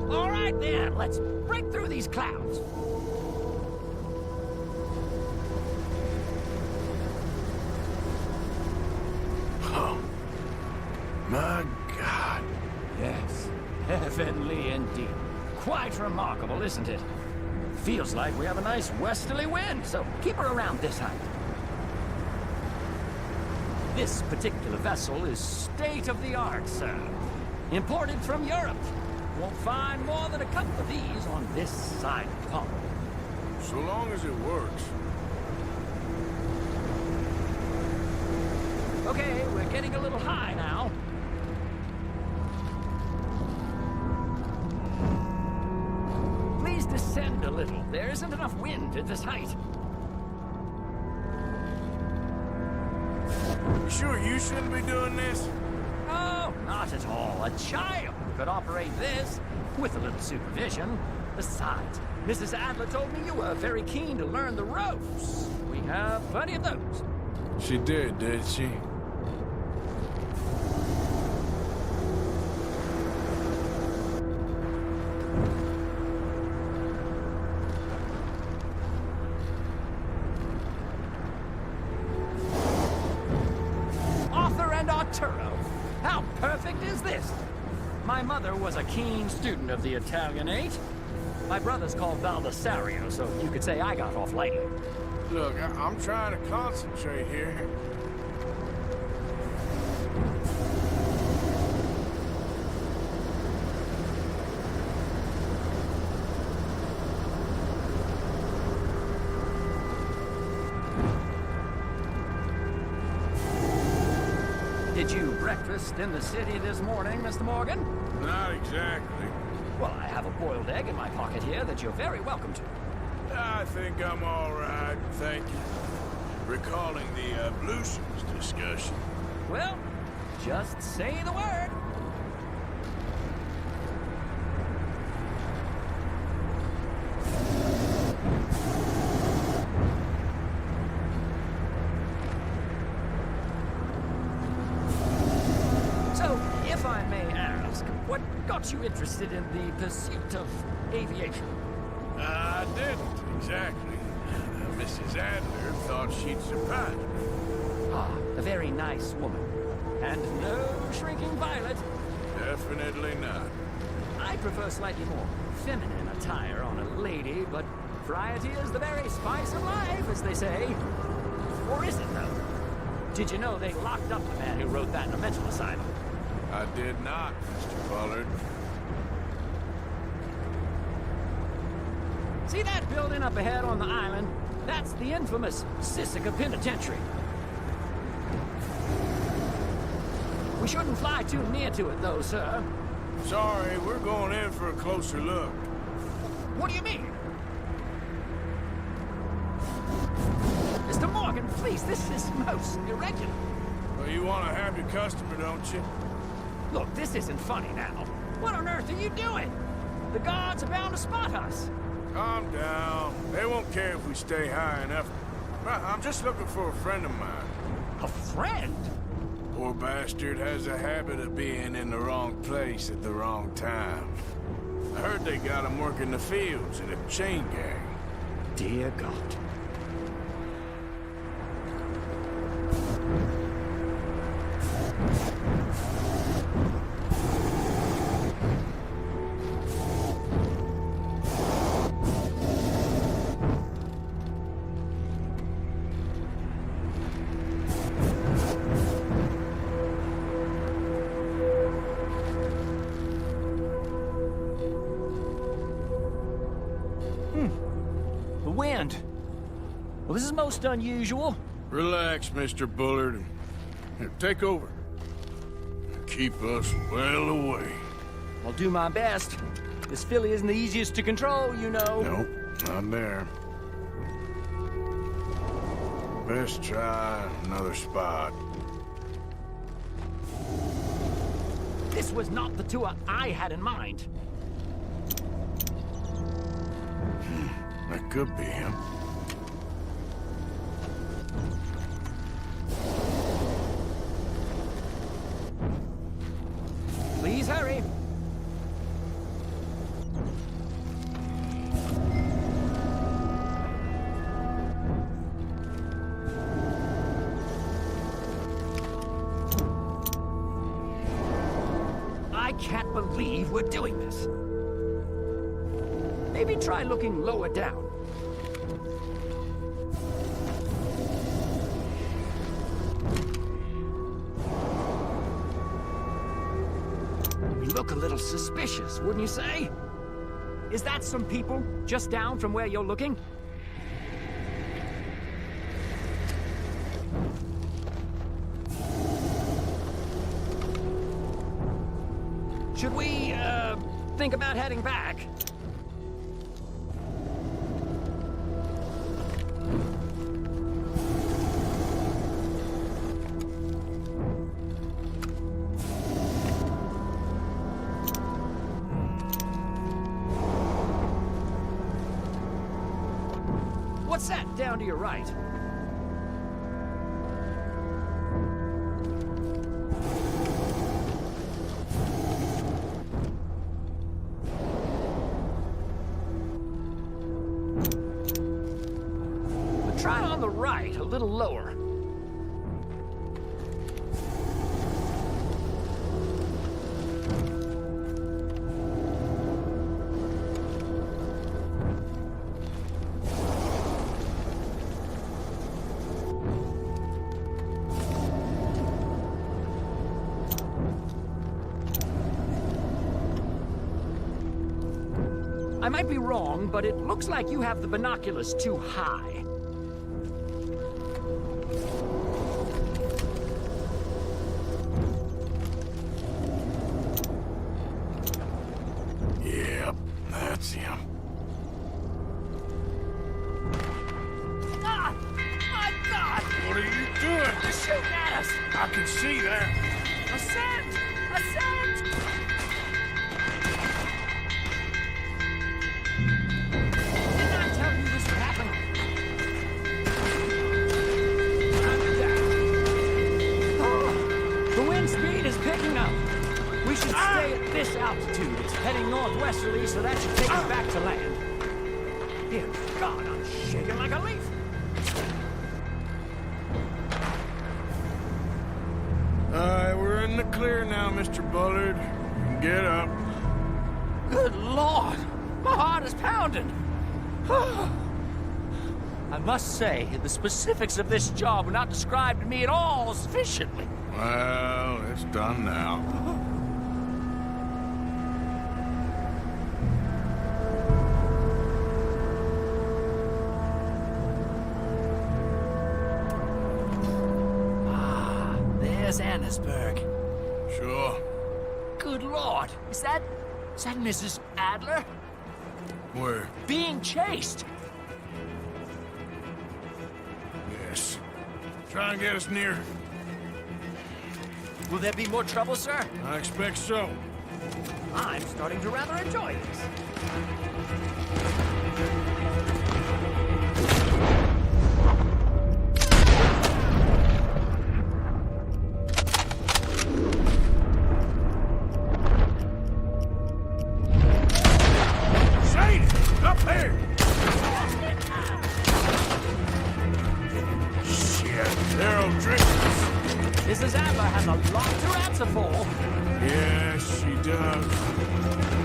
O: All right, then. Let's break through these clouds.
B: Oh, my God.
O: Yes, heavenly indeed. Quite remarkable, isn't it? Feels like we have a nice westerly wind, so keep her around this height. This particular vessel is state-of-the-art, sir. Imported from Europe. Won't find more than a couple of these on this side of the pond.
B: So long as it works.
O: Okay, we're getting a little high now. Please descend a little. There isn't enough wind at this height.
B: You sure you shouldn't be doing this?
O: Oh, not at all. A child could operate this with a little supervision. Besides, Mrs. Adler told me you were very keen to learn the ropes. We have plenty of those.
B: She did she?
O: Arthur and Arturo. How perfect is this? My mother was a keen student of the Italianate. My brother's called Baldessario, so you could say I got off lightly.
B: Look, I'm trying to concentrate here.
O: Did you breakfast in the city this morning, Mr. Morgan?
B: Not exactly.
O: Well, I have a boiled egg in my pocket here that you're very welcome to.
B: I think I'm all right, thank you. Recalling the ablutions discussion.
O: Well, just say the word. So, if I may ask, what got you interested in the pursuit of aviation?
B: I didn't, exactly. Mrs. Adler thought she'd surprise me.
O: Ah, a very nice woman. And no shrinking violet.
B: Definitely not.
O: I prefer slightly more feminine attire on a lady, but variety is the very spice of life, as they say. Or is it, though? Did you know they locked up the man who wrote that in a mental asylum?
B: I did not, Mr. Bullard.
O: See that building up ahead on the island? That's the infamous Sisika Penitentiary. We shouldn't fly too near to it, though, sir.
B: Sorry, we're going in for a closer look.
O: What do you mean? Mr. Morgan, please, this is most irregular.
B: Well, you want a happy customer, don't you?
O: Look, this isn't funny now. What on earth are you doing? The guards are bound to spot us.
B: Calm down. They won't care if we stay high enough. I'm just looking for a friend of mine.
O: A friend?
B: Poor bastard has a habit of being in the wrong place at the wrong time. I heard they got him working the fields in a chain gang.
O: Dear God. The wind. Well, this is most unusual.
B: Relax, Mr. Bullard. Here, take over. Keep us well away.
O: I'll do my best. This filly isn't the easiest to control, you know.
B: Nope, not there. Best try another spot.
O: This was not the tour I had in mind.
B: That could be him.
O: Please hurry. I can't believe we're doing this. Maybe try looking lower down. We look a little suspicious, wouldn't you say? Is that some people just down from where you're looking? Should we, think about heading back? What's that down to your right? Try on the right, a little lower. I might be wrong, but it looks like you have the binoculars too high.
B: Yep, that's him.
O: Ah! My God!
B: What are you doing?
O: They're shooting at us!
B: I can see that.
O: Ascend! Ascend! Didn't I tell you this would happen? Oh, the wind speed is picking up. We should stay at this altitude. It's heading northwesterly, so that should take us back to land. Dear God, I'm shaking like a leaf.
B: Alright, we're in the clear now, Mr. Bullard. Get up.
O: Good Lord! My heart is pounding. I must say, the specifics of this job were not described to me at all sufficiently.
B: Well, it's done now.
O: There's Annesburg.
B: Sure.
O: Good Lord, is that Mrs. Adler?
B: Where?
O: Being chased.
B: Yes. Try and get us near.
O: Will there be more trouble, sir?
B: I expect so.
O: I'm starting to rather enjoy this.
B: Up there! Shit, they're all drinkers.
O: Mrs. Adler has a lot to answer for.
B: Yes, she does.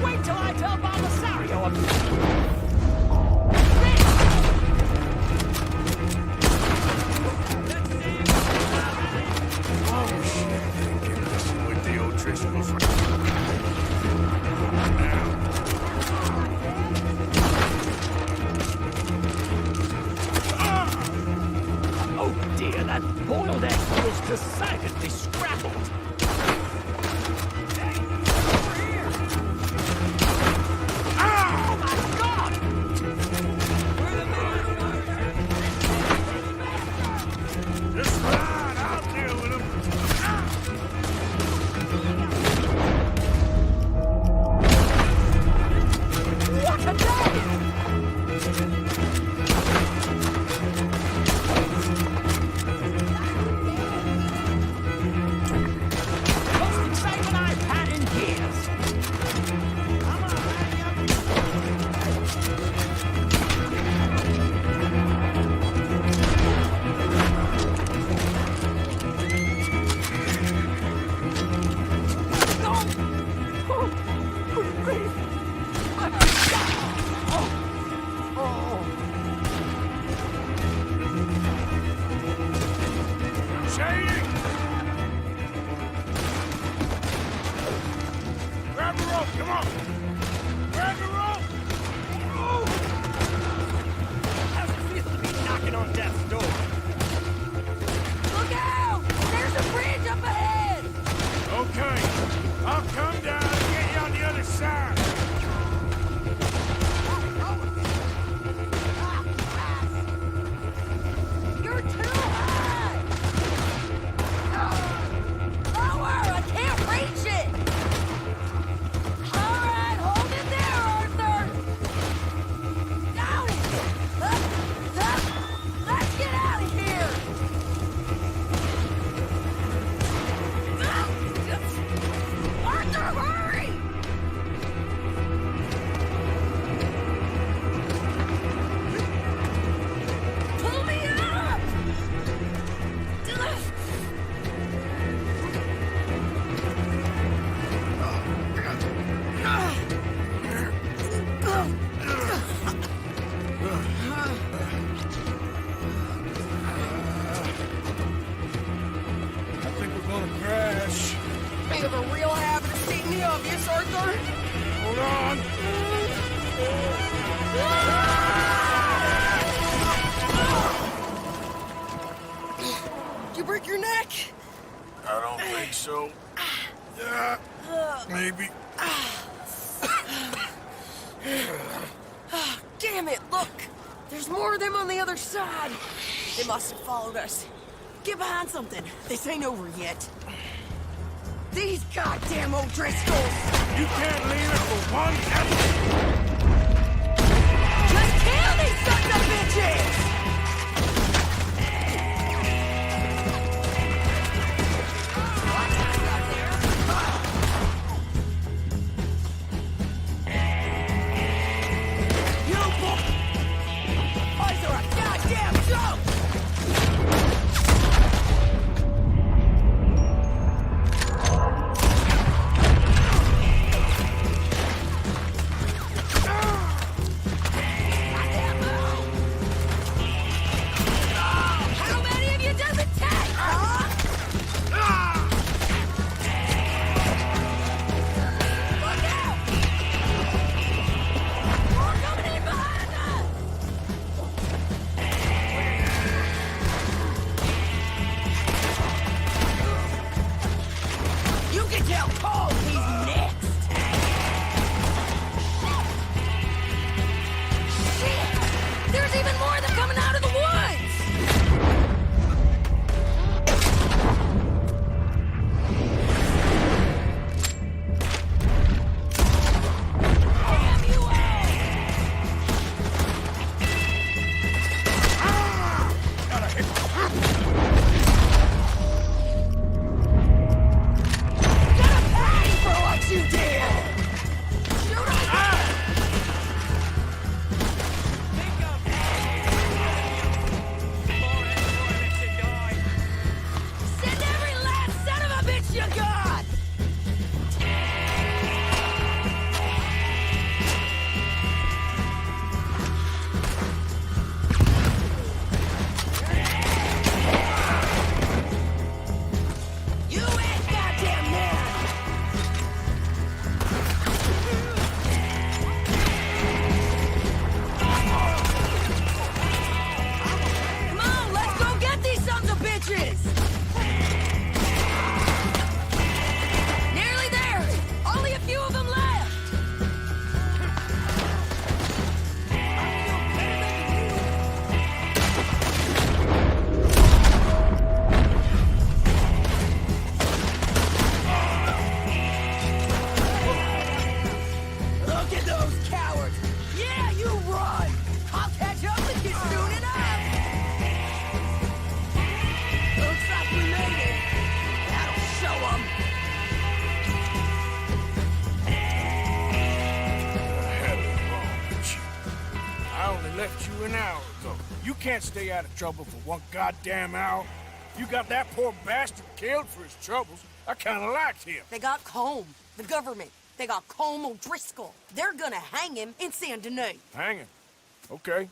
O: Wait till I tell Baldasario about it.
E: Shady! Grab the rope, come on! Grab the rope!
O: How's it feel to be knocking on death's door?
N: Look out! There's a bridge up ahead!
E: Okay, I'll come down and get you on the other side.
N: You're too high! Lower! I can't reach it! All right, hold it there, Arthur! Down it! Let's get out of here! Arthur, hurry! Pull me up!
E: I think we're gonna crash.
N: They have a real habit of stating the obvious, Arthur.
E: Hold on.
N: Did you break your neck?
E: I don't think so. Maybe.
N: Damn it, look! There's more of them on the other side. They must have followed us. Get behind something. This ain't over yet. These goddamn O'Driscolls!
E: You can't leave it for one second.
N: Just kill these sons of bitches! You boys are a goddamn joke! How many of you does it take, huh? Look out! More coming in behind us! You can tell Cole he's next! Shit! There's even more of them coming out of the woods! Damn you all! Gonna pay for what you did! Shoot him! Send every last son of a bitch you got! You ain't goddamn man! Come on, let's go get these sons of bitches! Nearly there! Only a few of them left! Look at those cowards! Yeah, you run! I'll catch up with you soon enough! Looks like we made it. That'll show them.
E: Hell is wrong with you? I only left you an hour ago. You can't stay out of trouble for one goddamn hour. You got that poor bastard killed for his troubles. I kinda liked him.
N: They got Combe, the government. They got Colm O'Driscoll. They're gonna hang him in Saint Denis.
E: Hang him. Okay.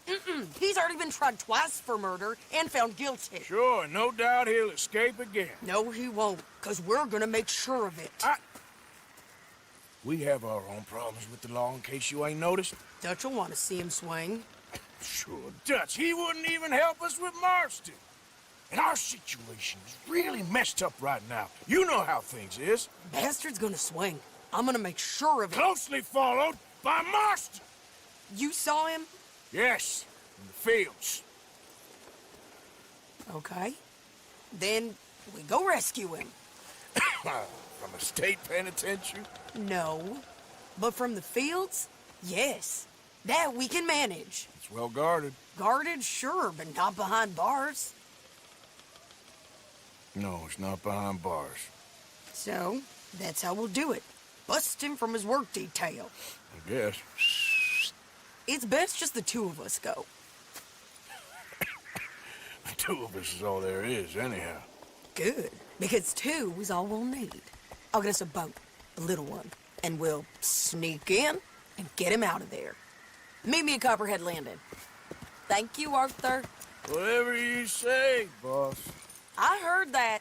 N: He's already been tried twice for murder and found guilty.
E: Sure, no doubt he'll escape again.
N: No, he won't, because we're gonna make sure of it.
E: We have our own problems with the law, in case you ain't noticed.
N: Dutch will want to see him swing.
E: Sure, Dutch, he wouldn't even help us with Marston. And our situation is really messed up right now. You know how things is.
N: Bastard's gonna swing. I'm gonna make sure of it.
E: Closely followed by Marston.
N: You saw him?
E: Yes, in the fields.
N: Okay. Then we go rescue him.
E: From a state penitentiary?
N: No. But from the fields? Yes. That we can manage.
E: It's well guarded.
N: Guarded, sure, but not behind bars.
E: No, it's not behind bars.
N: So, that's how we'll do it. Bust him from his work detail.
E: I guess.
N: It's best just the two of us go.
E: The two of us is all there is, anyhow.
N: Good, because two is all we'll need. I'll get us a boat, a little one, and we'll sneak in and get him out of there. Meet me at Copperhead Landing. Thank you, Arthur.
E: Whatever you say, boss.
N: I heard that.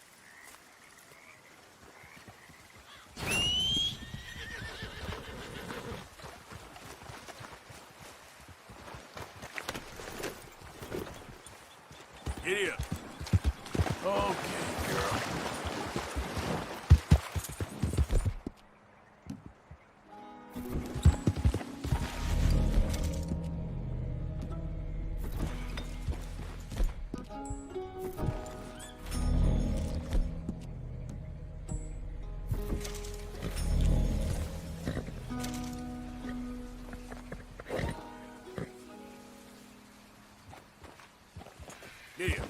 E: Giddy up. Okay, girl. Giddy up.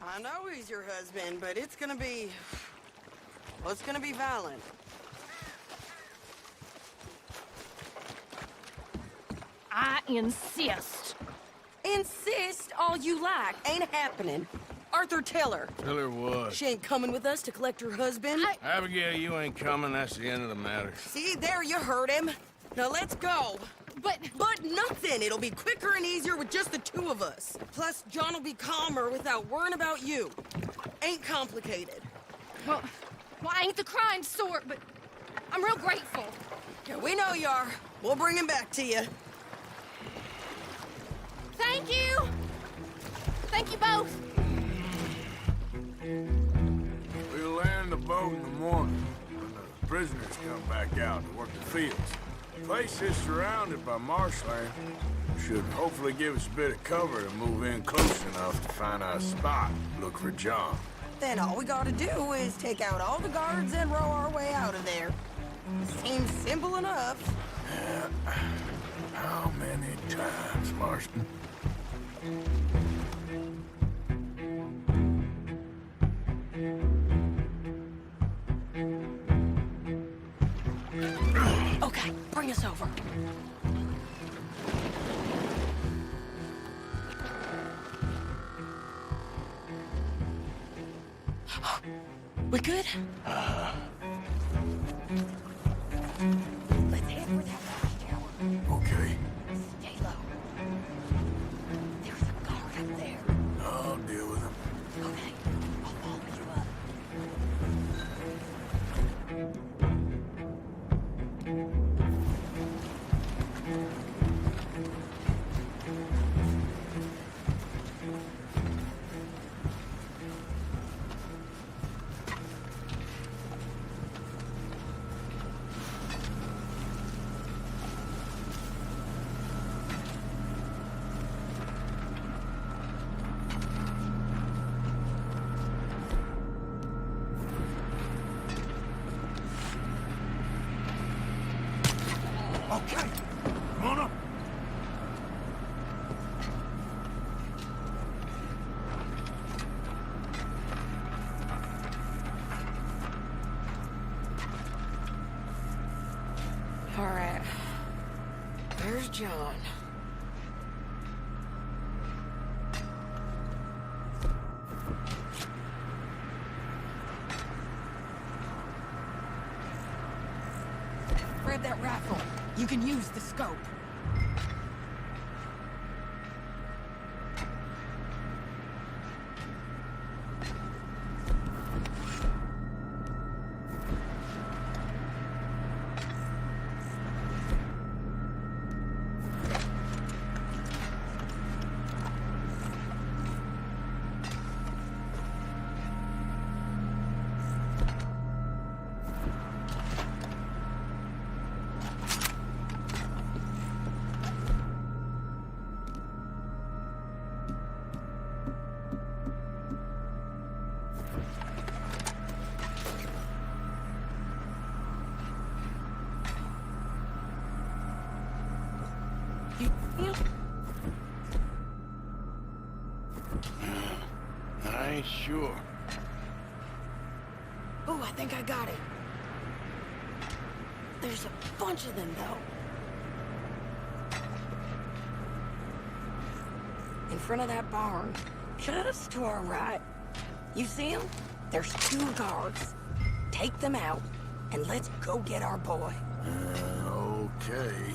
N: I know he's your husband, but it's gonna be... well, it's gonna be violent.
H: I insist.
N: Insist all you like. Ain't happening. Arthur, tell her.
B: Tell her what?
N: She ain't coming with us to collect her husband.
B: Abigail, you ain't coming. That's the end of the matter.
N: See, there you heard him. Now let's go. But nothing. It'll be quicker and easier with just the two of us. Plus, John will be calmer without worrying about you. Ain't complicated.
H: Well, I ain't the crime sort, but I'm real grateful.
N: Yeah, we know you are. We'll bring him back to you.
H: Thank you. Thank you both.
E: We'll land the boat in the morning when the prisoners come back out to work the fields. The place is surrounded by marshland. Should hopefully give us a bit of cover to move in close enough to find our spot. Look for John.
N: Then all we gotta do is take out all the guards and row our way out of there. Seems simple enough.
E: Yeah. How many times, Marston?
N: Okay, bring us over. We good? Let's head for that watchtower.
E: Okay.
N: Stay low. There's a guard up there.
E: I'll deal with him.
N: Okay, I'll follow you up.
B: Okay, come on up.
N: All right. There's John. Grab that rifle. You can use the scope.
E: I ain't sure.
N: Oh, I think I got it. There's a bunch of them, though. In front of that barn, just to our right. You see them? There's 2 guards. Take them out, and let's go get our boy.
E: Okay.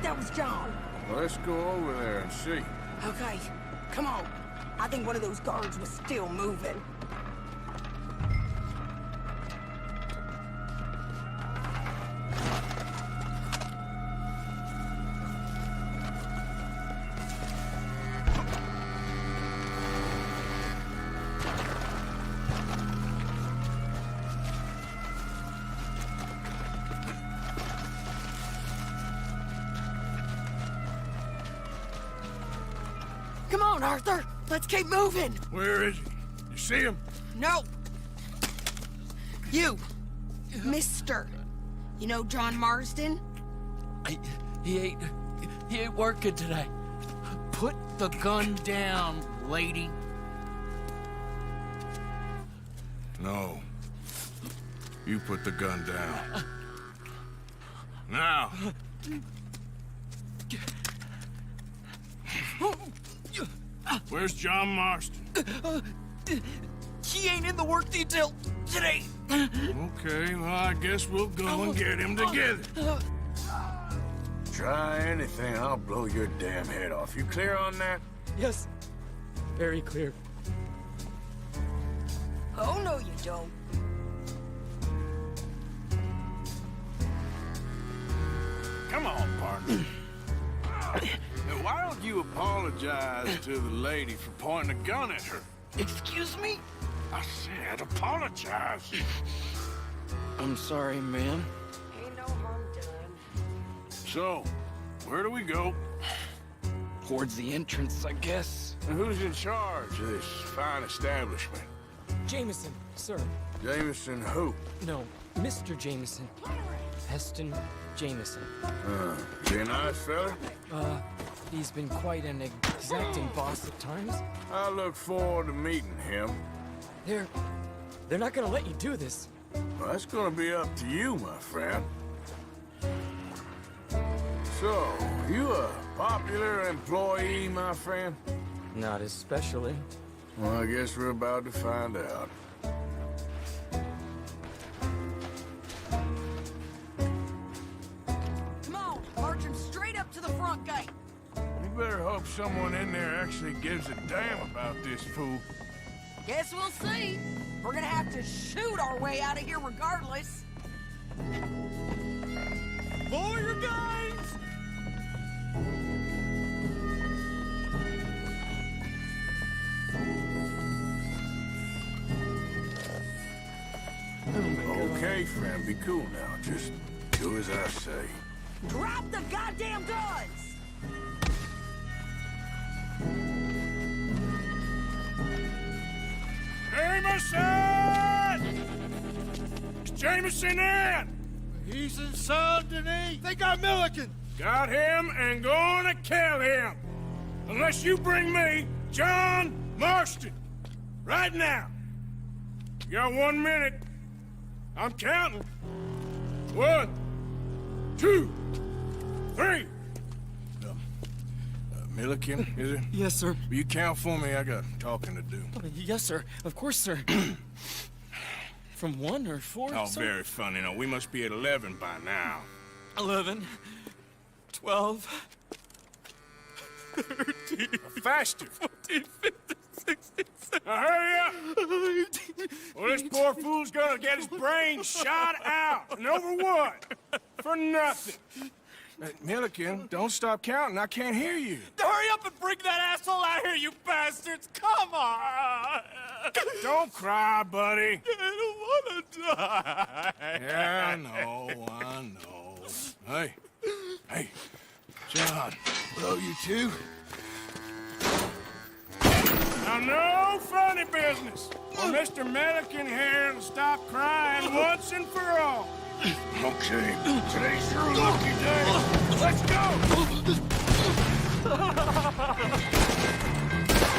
N: That was John.
E: Well, let's go over there and see.
N: Okay, come on. I think one of those guards was still moving. Come on, Arthur. Let's keep moving.
B: Where is he? You see him?
N: No. You. Mister. You know John Marsden?
P: He ain't working today. Put the gun down, lady.
B: No. You put the gun down. Now. Where's John Marston?
P: He ain't in the work detail today.
B: Okay, well, I guess we'll go and get him together.
E: Try anything, I'll blow your damn head off. You clear on that?
P: Yes. Very clear.
N: Oh, no, you don't.
E: Come on, partner. Now, why don't you apologize to the lady for pointing a gun at her?
P: Excuse me?
E: I said apologize.
P: I'm sorry, ma'am.
N: Ain't no harm done.
E: So, where do we go?
P: Towards the entrance, I guess.
E: And who's in charge of this fine establishment?
P: Jameson, sir.
E: Jameson who?
P: No, Mr. Jameson. Heston Jameson.
E: Is he a nice fella?
P: He's been quite an exacting boss at times.
E: I look forward to meeting him.
P: They're not gonna let you do this.
E: Well, that's gonna be up to you, my friend. So, you a popular employee, my friend?
P: Not especially.
E: Well, I guess we're about to find out.
N: Come on, march him straight up to the front gate.
E: You better hope someone in there actually gives a damn about this fool.
N: Guess we'll see. We're gonna have to shoot our way out of here regardless.
P: For your guns!
E: Okay, friend, be cool now. Just do as I say.
N: Drop the goddamn guns!
B: Jameson! Is Jameson in?
Q: He's in Saint Denis. They got Milliken.
B: Got him and gonna kill him. Unless you bring me John Marston. Right now. You got 1 minute. I'm counting. 1, 2, 3. Milliken, is it?
P: Yes, sir.
B: Will you count for me? I got talking to do.
P: Yes, sir. Of course, sir. From 1 or 4?
B: Oh,
P: sir?
B: very funny. No, we must be at 11 by now.
P: 11, 12, 13,
B: faster.
P: 14, 15, 16, 17.
B: Now hurry up! Well, this poor fool's gonna get his brains shot out. And over what? For nothing. Milliken, don't stop counting. I can't hear you.
Q: Hurry up and bring that asshole out here, you bastards! Come on!
B: Don't cry, buddy.
Q: I don't want to die.
B: Yeah, I know. Hey, John, hello, you two. Now, no funny business. Well, Mr. Milliken here will stop crying once and for all. Okay, today's your lucky day. Let's go!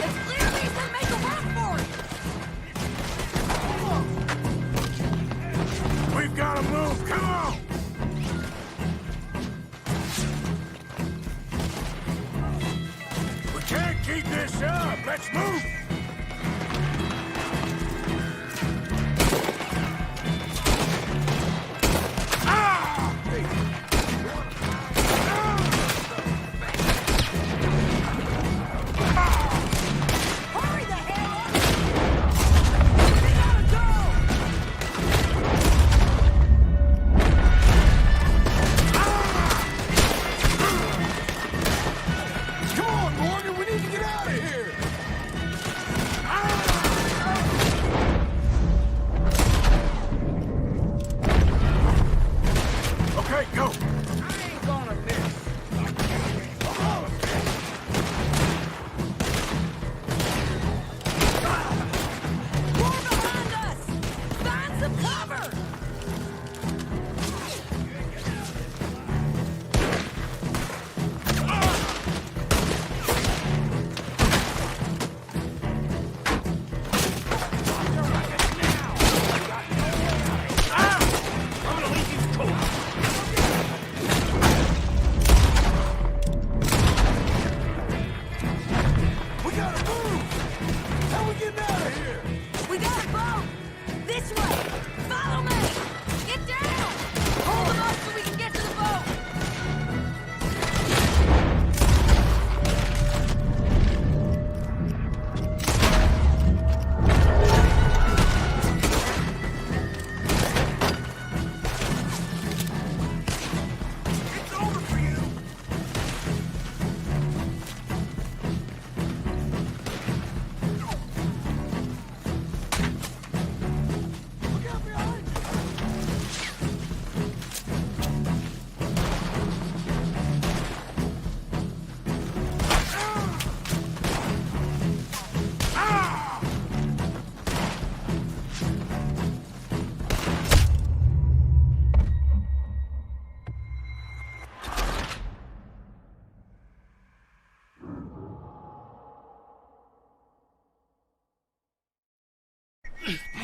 N: It's clear these can make a run for it!
B: We've got to move, come on! We can't keep this up, let's move!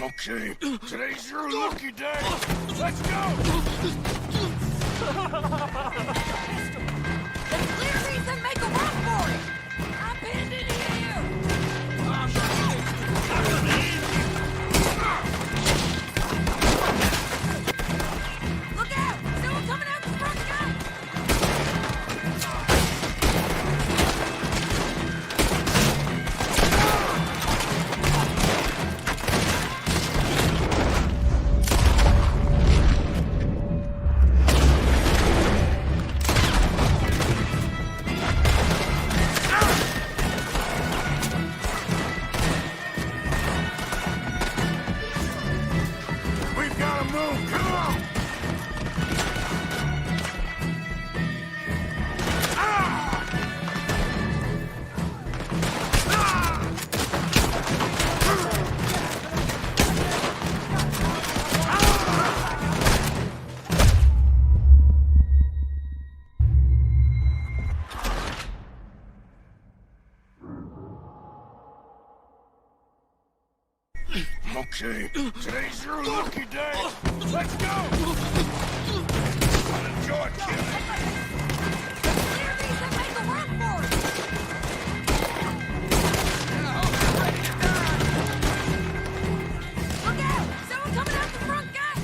B: Okay, today's your lucky day. Let's go!
N: It's clear these can make a run for it! I'm pinned into you! Look out! Someone coming out the front gate!
B: Okay, today's your lucky day. Let's go! Enjoy killing.
N: Clear these and make a run for it! Look out! Someone coming out the front gate!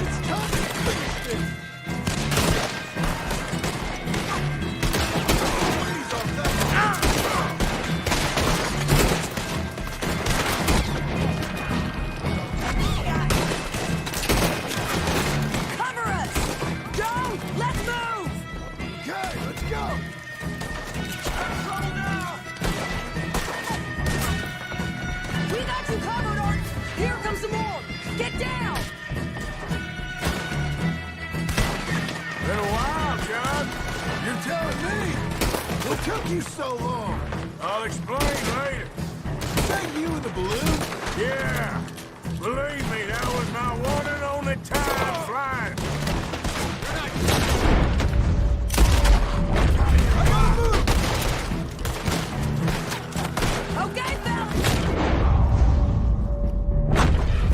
N: It's coming! Cover us! Don't! Let's move!
E: Okay, let's go!
N: We got you covered, Art! Here comes some more! Get down!
E: Been a while, John. You're telling me? What took you so long? I'll explain later. Is that you in the balloon? Yeah. Believe me, that was my one and only time flying.
N: Okay, fellas!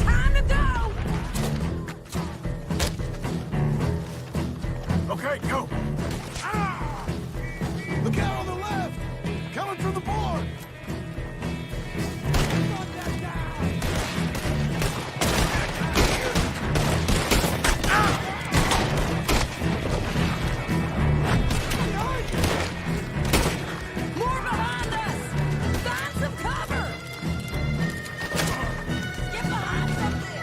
N: Time to go!
E: Okay, go. Ah! Look out on the left! Coming from the board!
N: More behind us! Find some cover! Get behind something!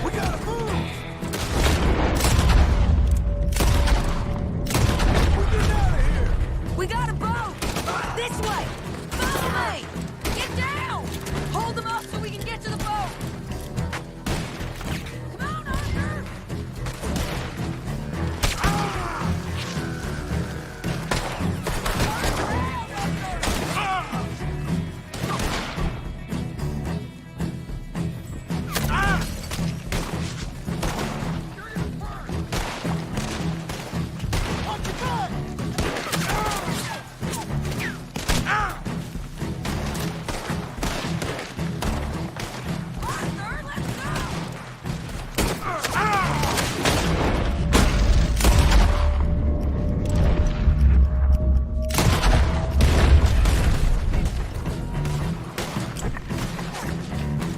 N: We gotta move! We're getting out of here! We got a boat! This way! Follow me! Get down! Hold them up so we can get to the boat! Come on, Arthur! Arthur, let's go!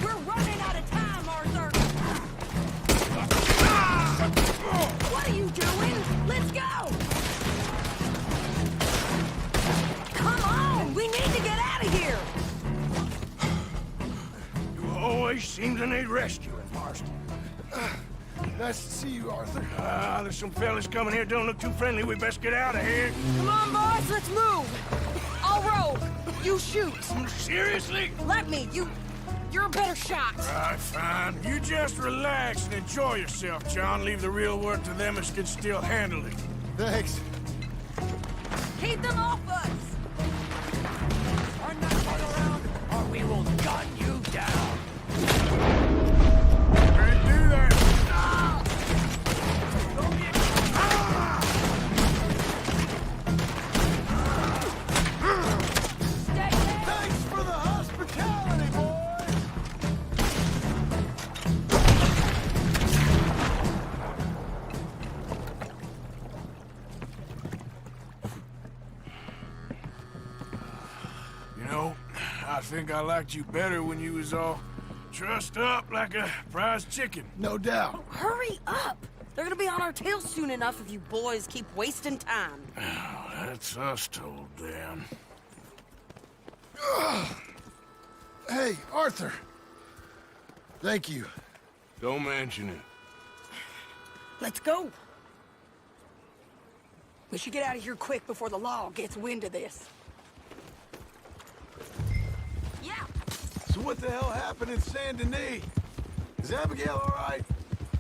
N: We're running out of time, Arthur! What are you doing? Let's go! Come on! We need to get out of here!
B: You always seem to need rescuing, Marston.
E: Nice to see you, Arthur.
B: There's some fellas coming here. Don't look too friendly. We best get out of here.
N: Come on, boys, let's move! I'll row! You shoot!
B: Seriously?
N: Let me! You're a better shot!
E: Right, fine. You just relax and enjoy yourself, John. Leave the real work to them as can still handle it. Thanks.
N: Keep them off us!
O: Turn that boat around, or we will gun you down.
E: Can't do that.
N: Stay there!
E: Thanks, I think I liked you better when you was all trussed up like a prize chicken.
M: No doubt.
N: Hurry up! They're gonna be on our tails soon enough if you boys keep wasting time.
E: That's us told them.
M: Hey, Arthur. Thank you.
E: Don't mention it.
N: Let's go. We should get out of here quick before the law gets wind of this. Yeah.
E: So what the hell happened in Saint Denis? Is Abigail all right?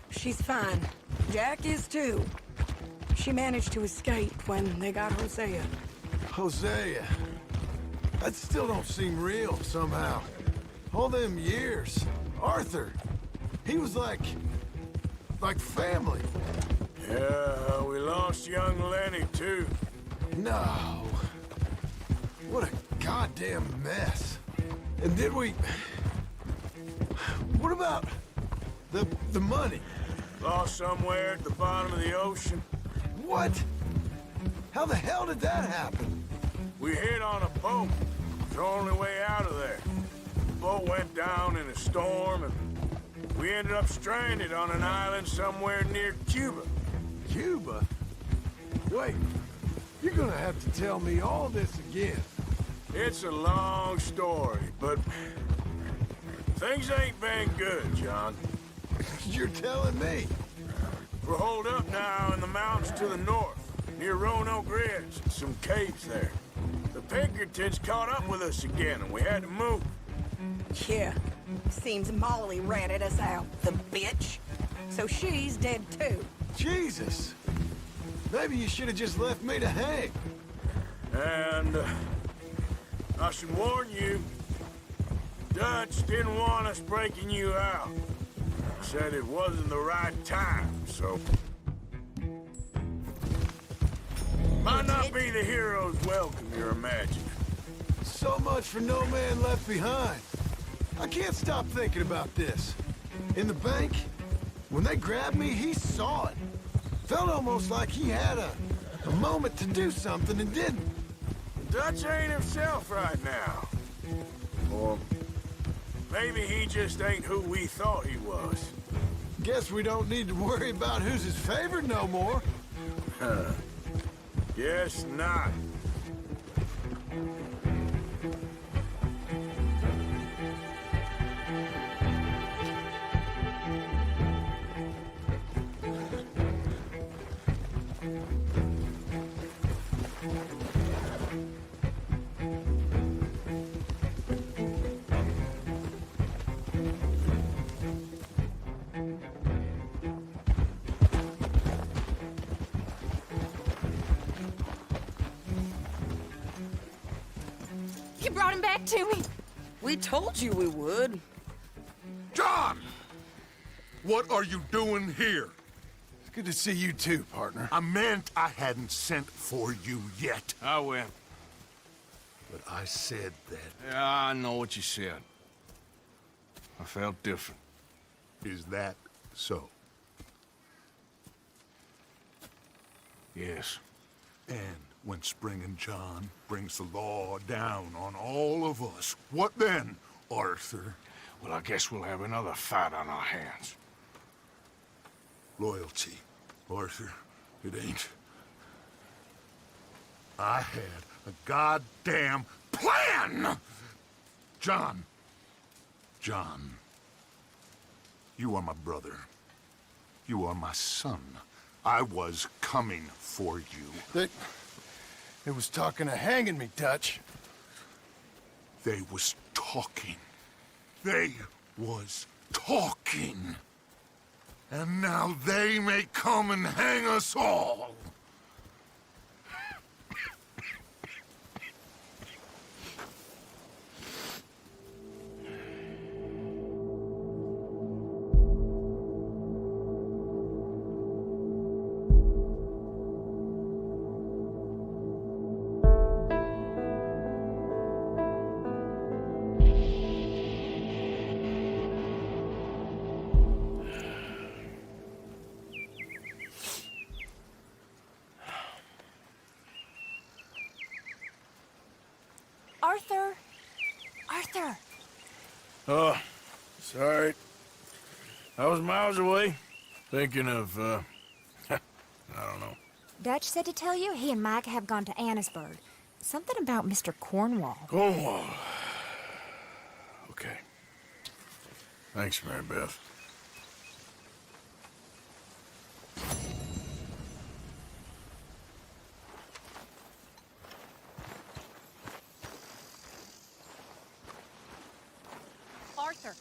N: She's fine. Jack is too. She managed to escape when they got Hosea.
E: Hosea. That still don't seem real, somehow. All them years. Arthur. He was like family. Yeah, we lost young Lenny, too. No. What a goddamn mess. And did we... What about the money? Lost somewhere at the bottom of the ocean. What? How the hell did that happen? We hit on a boat. It's the only way out of there. The boat went down in a storm, and we ended up stranded on an island somewhere near Cuba. Cuba? Wait, you're gonna have to tell me all this again. It's a long story, but things ain't been good, John. You're telling me? We're holed up now in the mountains to the north, near Roanoke Ridge, some caves there. The Pinkertons caught up with us again, and we had to move.
N: Yeah. Seems Molly ratted us out, the bitch. So she's dead too.
E: Jesus! Maybe you should have just left me to hang. And I should warn you, Dutch didn't want us breaking you out. Said it wasn't the right time, so... Might not be the hero's welcome you're imagining. So much for no man left behind. I can't stop thinking about this. In the bank, when they grabbed me, he saw it. Felt almost like he had a moment to do something and didn't. Dutch ain't himself right now. Or maybe he just ain't who we thought he was. Guess we don't need to worry about who's his favorite no more. Guess not.
D: You brought him back to me.
N: We told you we would.
A: John! What are you doing here?
E: It's good to see you too, partner.
A: I meant I hadn't sent for you yet.
B: I went.
A: But I said that.
B: Yeah, I know what you said. I felt different.
A: Is that so?
B: Yes.
A: And when Spring and John brings the law down on all of us, what then, Arthur?
B: Well, I guess we'll have another fight on our hands.
A: Loyalty, Arthur, it ain't. I had a goddamn plan! John, you are my brother. You are my son. I was coming for you.
E: They was talking of hanging me, Dutch.
A: They was talking. They was talking. And now they may come and hang us all.
D: Arthur!
B: Oh, sorry. I was miles away, thinking of, I don't know.
D: Dutch said to tell you he and Mike have gone to Annisburg. Something about Mr. Cornwall.
B: Cornwall. Okay. Thanks, Mary Beth.
R: Arthur.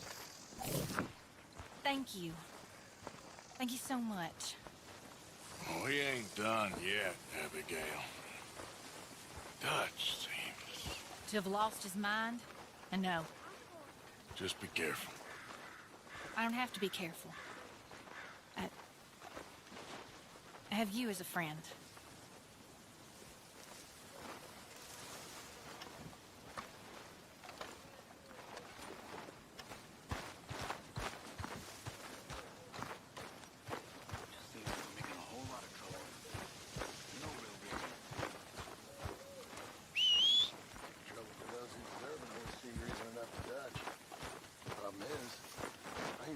R: Thank you. Thank you so much.
B: Oh, he ain't done yet, Abigail. Dutch seems...
R: To have lost his mind? And no,
B: Just be careful.
R: I don't have to be careful. I have you as a friend.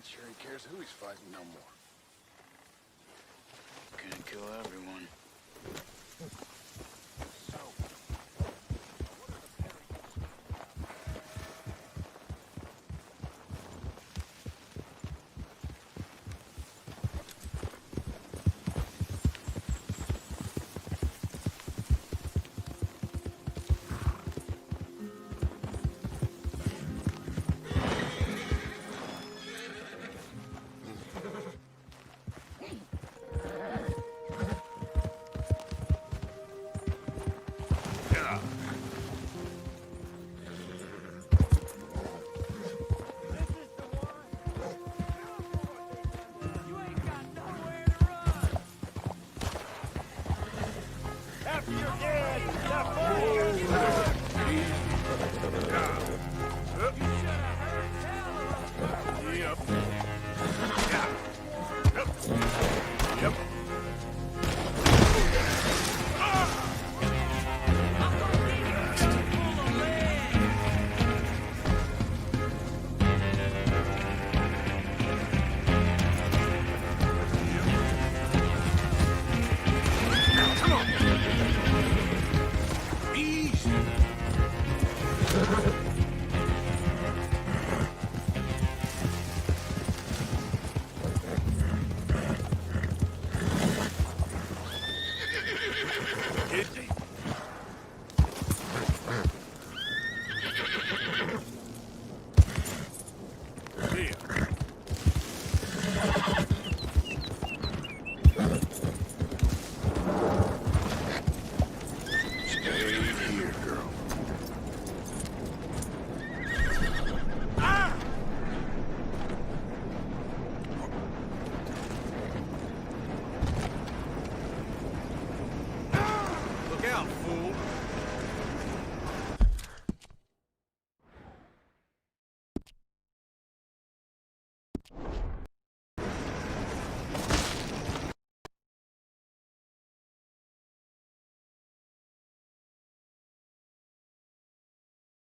S: Sure he cares who he's fighting no more.
K: Can't kill everyone.